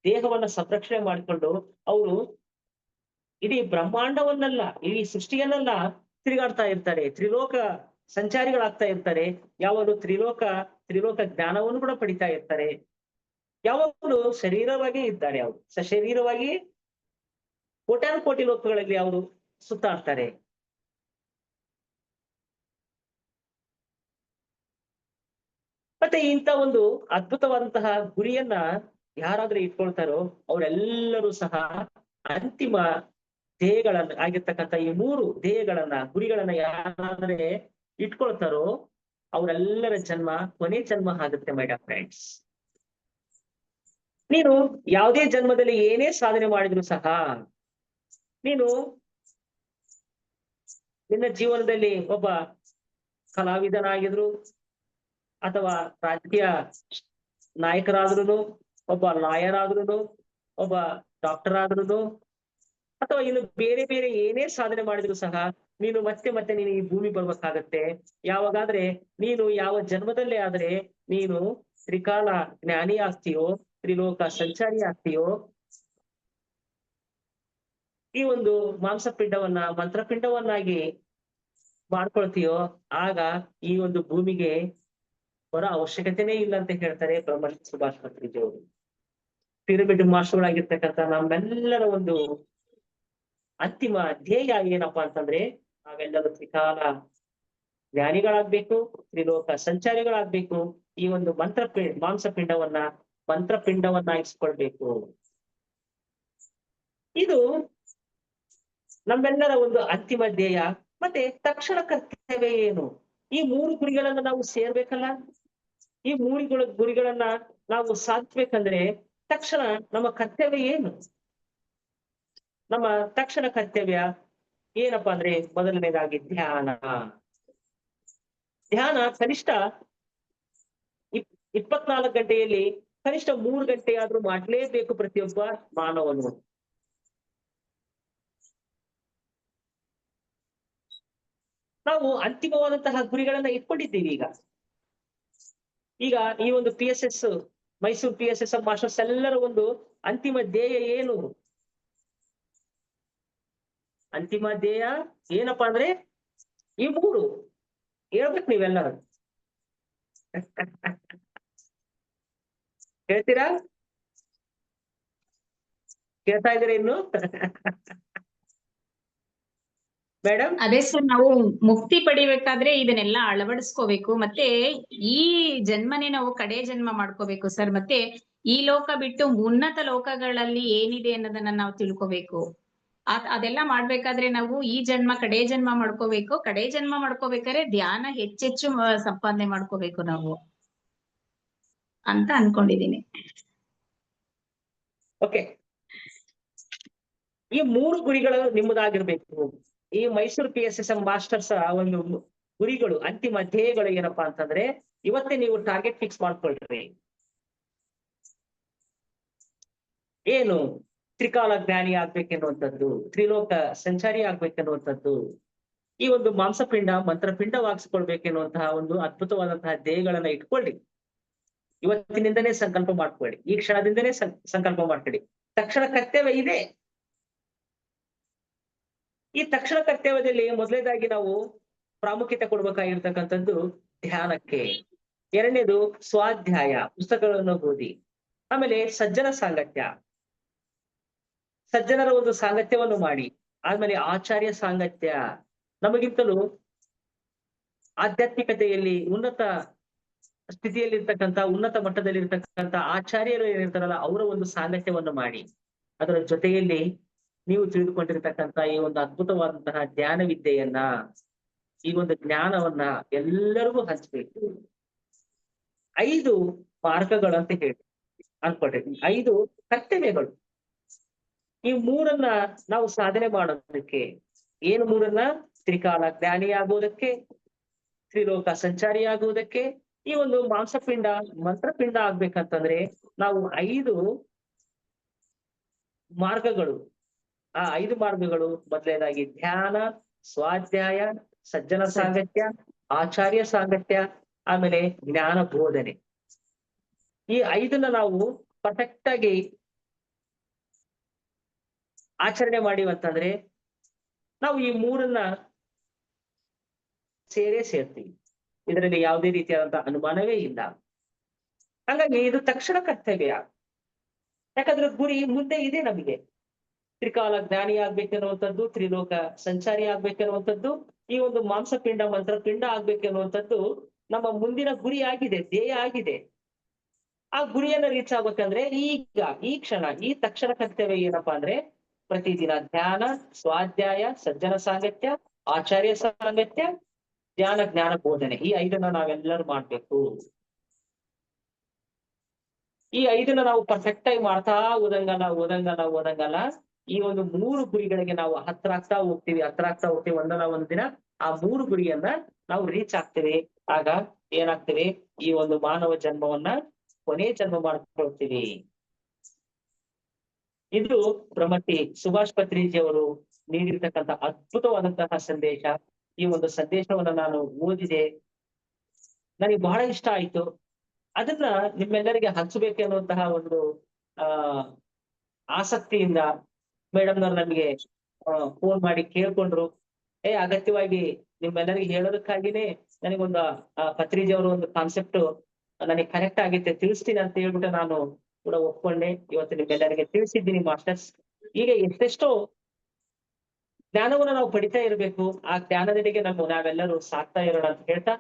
ದೇಹವನ್ನ ಸಂರಕ್ಷಣೆ ಮಾಡಿಕೊಂಡು ಅವರು ಇಡೀ ಬ್ರಹ್ಮಾಂಡವನ್ನೆಲ್ಲ ಇಡೀ ಸೃಷ್ಟಿಯನ್ನೆಲ್ಲ ತಿರುಗಾಡ್ತಾ ಇರ್ತಾರೆ, ತ್ರಿಲೋಕ ಸಂಚಾರಿಗಳಾಗ್ತಾ ಇರ್ತಾರೆ. ಯಾವಾಗಲೂ ತ್ರಿಲೋಕ ಜ್ಞಾನವನ್ನು ಕೂಡ ಪಡಿತಾ ಇರ್ತಾರೆ. ಯಾವಾಗಲೂ ಶರೀರವಾಗಿ ಇದ್ದಾರೆ, ಅವರು ಸಶರೀರವಾಗಿ ಕೋಟ್ಯಾನು ಕೋಟಿ ಲೋಕಗಳಲ್ಲಿ ಅವರು ಸುತ್ತಾಡ್ತಾರೆ. ಮತ್ತೆ ಇಂಥ ಒಂದು ಅದ್ಭುತವಾದಂತಹ ಗುರಿಯನ್ನ ಯಾರಾದ್ರೂ ಇಟ್ಕೊಳ್ತಾರೋ ಅವರೆಲ್ಲರೂ ಸಹ ಅಂತಿಮ ಧ್ಯೇಯಗಳನ್ನ ಆಗಿರ್ತಕ್ಕಂಥ ಈ 3 ಧ್ಯೇಯಗಳನ್ನ ಗುರಿಗಳನ್ನ ಯಾರಾದ್ರೆ ಇಟ್ಕೊಳ್ತಾರೋ ಅವರೆಲ್ಲರ ಜನ್ಮ ಕೊನೆ ಜನ್ಮ ಆಗುತ್ತೆ ಮೈ ಡಿಯರ್ ಫ್ರೆಂಡ್ಸ್. ನೀನು ಯಾವುದೇ ಜನ್ಮದಲ್ಲಿ ಏನೇ ಸಾಧನೆ ಮಾಡಿದ್ರು ಸಹ ನೀನು ನಿನ್ನ ಜೀವನದಲ್ಲಿ ಒಬ್ಬ ಕಲಾವಿದನಾಗಿದ್ರು ಅಥವಾ ರಾಜಕೀಯ ನಾಯಕರಾದ್ರೂ, ಒಬ್ಬ ಲಾಯರ್ ಆದ್ರೂ, ಒಬ್ಬ ಡಾಕ್ಟರ್ ಆದ್ರೂ, ಅಥವಾ ಇನ್ನು ಬೇರೆ ಬೇರೆ ಏನೇ ಸಾಧನೆ ಮಾಡಿದ್ರು ಸಹ ನೀನು ಮತ್ತೆ ನೀನು ಈ ಭೂಮಿ ಬರ್ಬೇಕಾಗತ್ತೆ. ಯಾವಾಗಾದ್ರೆ ನೀನು ಯಾವ ಜನ್ಮದಲ್ಲೇ ಆದ್ರೆ ನೀನು ತ್ರಿಕಾಲ ಜ್ಞಾನಿ ಆಗ್ತೀಯೋ, ತ್ರಿಲೋಕ ಸಂಚಾರಿ ಆಗ್ತೀಯೋ, ಈ ಒಂದು ಮಾಂಸಪಿಂಡವನ್ನ ಮಂತ್ರಪಿಂಡವನ್ನಾಗಿ ಮಾಡ್ಕೊಳ್ತೀಯೋ, ಆಗ ಈ ಒಂದು ಭೂಮಿಗೆ ಬರೋ ಅವಶ್ಯಕತೆನೇ ಇಲ್ಲ ಅಂತ ಹೇಳ್ತಾರೆ ಬ್ರಹ್ಮರ್ಷಿ ಸುಭಾಷ್ ಪತ್ರಿಜಿಯವರು. ಪಿರಮಿಡ್ ಮಾಸ್ಟರ್ಗಳಾಗಿರ್ತಕ್ಕಂಥ ನಮ್ಮೆಲ್ಲರ ಒಂದು ಅಂತಿಮ ಧ್ಯೇಯ ಏನಪ್ಪಾ ಅಂತಂದ್ರೆ ನಾವೆಲ್ಲರೂ ತ್ರಿಕಾಲ ಜ್ಞಾನಿಗಳಾಗ್ಬೇಕು, ತ್ರಿಲೋಕ ಸಂಚಾರಿಗಳಾಗ್ಬೇಕು. ಈ ಒಂದು ಮಂತ್ರಪಿಂಡವನ್ನಾಗಿಸ್ಕೊಳ್ಬೇಕು. ಇದು ನಮ್ಮೆಲ್ಲರ ಒಂದು ಅಂತಿಮ ಧ್ಯೇಯ. ಮತ್ತೆ ತಕ್ಷಣ ಕರ್ತವ್ಯ ಏನು? ಈ 3 ಗುರಿಗಳನ್ನ ನಾವು ಸೇರ್ಬೇಕಲ್ಲ. ಈ 3 ಗುರಿಗಳನ್ನ ನಾವು ಸಾಧಿಸ್ಬೇಕಂದ್ರೆ ತಕ್ಷಣ ನಮ್ಮ ಕರ್ತವ್ಯ ಏನು? ನಮ್ಮ ತಕ್ಷಣ ಕರ್ತವ್ಯ ಏನಪ್ಪಾ ಅಂದ್ರೆ ಮೊದಲನೇದಾಗಿ ಧ್ಯಾನ. ಕನಿಷ್ಠ 24 ಗಂಟೆಯಲ್ಲಿ ಕನಿಷ್ಠ 3 ಗಂಟೆ ಆದ್ರೂ ಮಾಡ್ಲೇಬೇಕು ಪ್ರತಿಯೊಬ್ಬ ಮಾನವನು. ನಾವು ಅಂತಿಮವಾದಂತಹ ಗುರಿಗಳನ್ನ ಇಟ್ಕೊಂಡಿದ್ದೀವಿ. ಈಗ ಈ ಒಂದು PSS ಮೈಸೂರು PSS ಮಾಸ್ಟರ್ಸ್ ಎಲ್ಲರ ಒಂದು ಅಂತಿಮ ಧ್ಯೇಯ ಏನು? ಅಂತಿಮ ಧ್ಯೇಯ ಏನಪ್ಪಾ ಅಂದ್ರೆ ಈ 3 ಹೇಳ್ಬೇಕು ನೀವೆಲ್ಲರೂ. ಹೇಳ್ತೀರಾ? ಕೇಳ್ತಾ ಇದ್ದೀರಾ ಇನ್ನು? ಮೇಡಮ್ ಅದೇ ಸರ್, ನಾವು ಮುಕ್ತಿ ಪಡಿಬೇಕಾದ್ರೆ ಇದನ್ನೆಲ್ಲ ಅಳವಡಿಸ್ಕೋಬೇಕು. ಮತ್ತೆ ಈ ಜನ್ಮನೇ ನಾವು ಕಡೆ ಜನ್ಮ ಮಾಡ್ಕೋಬೇಕು ಸರ್. ಮತ್ತೆ ಈ ಲೋಕ ಬಿಟ್ಟು ಉನ್ನತ ಲೋಕಗಳಲ್ಲಿ ಏನಿದೆ ಅನ್ನೋದನ್ನ ನಾವು ತಿಳ್ಕೋಬೇಕು. ಅದೆಲ್ಲ ಮಾಡ್ಬೇಕಾದ್ರೆ ನಾವು ಈ ಜನ್ಮ ಕಡೆ ಜನ್ಮ ಮಾಡ್ಕೋಬೇಕು. ಕಡೆ ಜನ್ಮ ಮಾಡ್ಕೋಬೇಕಾದ್ರೆ ಧ್ಯಾನ ಹೆಚ್ಚೆಚ್ಚು ಸಂಪಾದನೆ ಮಾಡ್ಕೋಬೇಕು ನಾವು ಅಂತ ಅನ್ಕೊಂಡಿದೀನಿ. ಓಕೆ, ಈ 3 ಗುರಿಗಳು ನಿಮ್ಮದಾಗಿರ್ಬೇಕು. ಈ ಮೈಸೂರು PSS ಮಾಸ್ಟರ್ಸ್ ಒಂದು ಗುರಿಗಳು, ಅಂತಿಮ ಧ್ಯೇಯಗಳು ಏನಪ್ಪಾ ಅಂತಂದ್ರೆ ಇವತ್ತೇ ನೀವು ಟಾರ್ಗೆಟ್ ಫಿಕ್ಸ್ ಮಾಡ್ಕೊಳ್ರಿ. ಏನು? ತ್ರಿಕಾಲ ಜ್ಞಾನಿ ಆಗ್ಬೇಕೆನ್ನುವಂಥದ್ದು, ತ್ರಿಲೋಕ ಸಂಚಾರಿ ಆಗ್ಬೇಕೆನ್ನುವಂಥದ್ದು, ಈ ಒಂದು ಮಾಂಸಪಿಂಡ ಮಂತ್ರಪಿಂಡವಾಗಿಸ್ಕೊಳ್ಬೇಕೆನ್ನುವಂತಹ ಒಂದು ಅದ್ಭುತವಾದಂತಹ ಧ್ಯೇಯಗಳನ್ನ ಇಟ್ಕೊಳ್ಳಿ. ಇವತ್ತಿನಿಂದನೇ ಸಂಕಲ್ಪ ಮಾಡ್ಕೊಳ್ಳಿ, ಈ ಕ್ಷಣದಿಂದನೇ ಸಂಕಲ್ಪ ಮಾಡ್ಕೊಳ್ಳಿ. ತಕ್ಷಣ ಕರ್ತವ್ಯ ಇದೆ. ಈ ತಕ್ಷಣ ಕರ್ತವ್ಯದಲ್ಲಿ ಮೊದಲನೇದಾಗಿ ನಾವು ಪ್ರಾಮುಖ್ಯತೆ ಕೊಡ್ಬೇಕಾಗಿರ್ತಕ್ಕಂಥದ್ದು ಧ್ಯಾನಕ್ಕೆ. ಎರಡನೇದು ಸ್ವಾಧ್ಯಾಯ, ಪುಸ್ತಕಗಳನ್ನು ಓದಿ. ಆಮೇಲೆ ಸಜ್ಜನರ ಒಂದು ಸಾಂಗತ್ಯವನ್ನು ಮಾಡಿ. ಆದ್ಮೇಲೆ ಆಚಾರ್ಯ ಸಾಂಗತ್ಯ, ನಮಗಿಂತಲೂ ಆಧ್ಯಾತ್ಮಿಕತೆಯಲ್ಲಿ ಉನ್ನತ ಸ್ಥಿತಿಯಲ್ಲಿರ್ತಕ್ಕಂಥ, ಉನ್ನತ ಮಟ್ಟದಲ್ಲಿರ್ತಕ್ಕಂಥ ಆಚಾರ್ಯರು ಏನಿರ್ತಾರಲ್ಲ ಅವರ ಒಂದು ಸಾಂಗತ್ಯವನ್ನು ಮಾಡಿ. ಅದರ ಜೊತೆಯಲ್ಲಿ ನೀವು ತಿಳಿದುಕೊಂಡಿರ್ತಕ್ಕಂಥ ಈ ಒಂದು ಅದ್ಭುತವಾದಂತಹ ಧ್ಯಾನ ವಿದ್ಯೆಯನ್ನ, ಈ ಒಂದು ಜ್ಞಾನವನ್ನ ಎಲ್ಲರಿಗೂ ಹಂಚಬೇಕು. 5 ಮಾರ್ಗಗಳಂತ ಹೇಳಿ ಅನ್ಕೊಳ್ರಿ, 5 ಕರ್ತವ್ಯಗಳು. ಈ 3ಅನ್ನ ನಾವು ಸಾಧನೆ ಮಾಡೋದಕ್ಕೆ ಏನು? 3ಅನ್ನ ತ್ರಿಕಾಲ ಜ್ಞಾನಿ ಆಗುವುದಕ್ಕೆ, ತ್ರಿಲೋಕ ಸಂಚಾರಿ ಆಗುವುದಕ್ಕೆ, ಈ ಒಂದು ಮಾಂಸಪಿಂಡ ಮಂತ್ರಪಿಂಡ ಆಗ್ಬೇಕಂತಂದ್ರೆ ನಾವು 5 ಮಾರ್ಗಗಳು. ಆ 5 ಮಾರ್ಗಗಳು ಮೊದಲನೇದಾಗಿ ಧ್ಯಾನ, ಸ್ವಾಧ್ಯಾಯ, ಸಜ್ಜನ ಸಾಂಗತ್ಯ, ಆಚಾರ್ಯ ಸಾಂಗತ್ಯ, ಆಮೇಲೆ ಜ್ಞಾನ ಬೋಧನೆ. ಈ 5ನ್ನ ನಾವು ಪರ್ಫೆಕ್ಟ್ ಆಗಿ ಆಚರಣೆ ಮಾಡಿವಂತಂದ್ರೆ ನಾವು ಈ ಮೂರನ್ನ ಸೇರ್ತೀವಿ. ಇದರಲ್ಲಿ ಯಾವುದೇ ರೀತಿಯಾದಂತಹ ಅನುಮಾನವೇ ಇಲ್ಲ. ಹಾಗಾಗಿ ಇದು ತಕ್ಷಣ ಕರ್ತವ್ಯ. ಯಾಕಂದ್ರೆ ಗುರಿ ಮುಂದೆ ಇದೆ ನಮಗೆ. ತ್ರಿಕಾಲ ಜ್ಞಾನಿ ಆಗ್ಬೇಕೆನ್ನುವಂಥದ್ದು, ತ್ರಿಲೋಕ ಸಂಚಾರಿ ಆಗ್ಬೇಕೆನ್ನುವಂಥದ್ದು, ಈ ಒಂದು ಮಾಂಸಪಿಂಡ ಮಂತ್ರಪಿಂಡ ಆಗ್ಬೇಕೆನ್ನುವಂಥದ್ದು ನಮ್ಮ ಮುಂದಿನ ಗುರಿ ಆಗಿದೆ, ಧ್ಯೇಯ ಆಗಿದೆ. ಆ ಗುರಿಯನ್ನ ರೀಚ್ ಆಗ್ಬೇಕಂದ್ರೆ ಈಗ ಈ ಕ್ಷಣ ಈ ತಕ್ಷಣ ಕರ್ತವ್ಯ ಏನಪ್ಪಾ ಅಂದ್ರೆ ಪ್ರತಿದಿನ ಧ್ಯಾನ, ಸ್ವಾಧ್ಯಾಯ, ಸಜ್ಜನ ಸಾಂಗತ್ಯ, ಆಚಾರ್ಯ ಸಾಂಗತ್ಯ, ಧ್ಯಾನ, ಜ್ಞಾನ ಬೋಧನೆ, ಈ 5ನ್ನ ನಾವೆಲ್ಲರೂ ಮಾಡ್ಬೇಕು. ಈ 5ನ್ನ ನಾವು ಪರ್ಫೆಕ್ಟ್ ಆಗಿ ಮಾಡ್ತಾ ಓದಂಗಲ್ಲ ಈ ಒಂದು 3 ಗುರಿಗಳಿಗೆ ನಾವು ಹತ್ರ ಆಗ್ತಾ ಹೋಗ್ತೀವಿ. ಒಂದಲ್ಲ ಒಂದ್ ದಿನ ಆ 3 ಗುರಿಯನ್ನ ನಾವು ರೀಚ್ ಆಗ್ತೇವೆ. ಆಗ ಏನಾಗ್ತೇವೆ, ಈ ಒಂದು ಮಾನವ ಜನ್ಮವನ್ನ ಕೊನೆ ಜನ್ಮ ಮಾಡ್ಕೊಳ್ತೀವಿ. ಇದು ಬ್ರಹ್ಮತಿ ಸುಭಾಷ್ ಪತ್ರಿಜಿ ಅವರು ನೀಡಿರ್ತಕ್ಕಂಥ ಅದ್ಭುತವಾದಂತಹ ಸಂದೇಶ. ಈ ಒಂದು ಸಂದೇಶವನ್ನ ನಾನು ಓದಿದೆ, ನನಗೆ ಬಹಳ ಇಷ್ಟ ಆಯ್ತು. ಅದನ್ನ ನಿಮ್ಮೆಲ್ಲರಿಗೆ ಹಂಚಬೇಕು ಅನ್ನುವಂತಹ ಒಂದು ಆಸಕ್ತಿಯಿಂದ ಮೇಡಮ್ನವ್ರು ನಮಗೆ ಫೋನ್ ಮಾಡಿ ಕೇಳ್ಕೊಂಡ್ರು. ಅಗತ್ಯವಾಗಿ ನಿಮ್ಮೆಲ್ಲರಿಗೆ ಹೇಳೋದಕ್ಕಾಗಿನೇ ನನಗೊಂದು ಪತ್ರಿಜಿ ಅವರ ಒಂದು ಕಾನ್ಸೆಪ್ಟ್ ನನಗೆ ಕರೆಕ್ಟ್ ಆಗಿತ್ತೆ, ತಿಳಿಸ್ತೀನಿ ಅಂತ ಹೇಳ್ಬಿಟ್ಟು ನಾನು ಕೂಡ ಒಪ್ಕೊಂಡೆ. ಇವತ್ತು ನಿಮ್ಮೆಲ್ಲರಿಗೆ ತಿಳಿಸಿದ್ದೀನಿ ಮಾಸ್ಟರ್ಸ್. ಈಗ ಎಷ್ಟೆಷ್ಟೋ ಜ್ಞಾನವನ್ನು ನಾವು ಪಡಿತಾ ಇರಬೇಕು. ಆ ಜ್ಞಾನದೆಡೆಗೆ ನಾವೆಲ್ಲರೂ ಸಾಕ್ತಾ ಇರೋಣ ಅಂತ ಹೇಳ್ತಾ,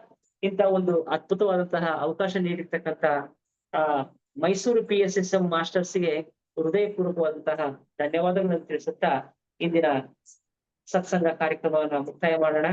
ಇಂತ ಒಂದು ಅದ್ಭುತವಾದಂತಹ ಅವಕಾಶ ನೀಡಿರ್ತಕ್ಕಂಥ ಮೈಸೂರು PSSM ಮಾಸ್ಟರ್ಸ್ಗೆ ಹೃದಯಪೂರ್ವಕವಾದಂತಹ ಧನ್ಯವಾದಗಳನ್ನು ತಿಳಿಸುತ್ತಾ ಇಂದಿನ ಸತ್ಸಂಗ ಕಾರ್ಯಕ್ರಮವನ್ನು ಮುಕ್ತಾಯ ಮಾಡೋಣ.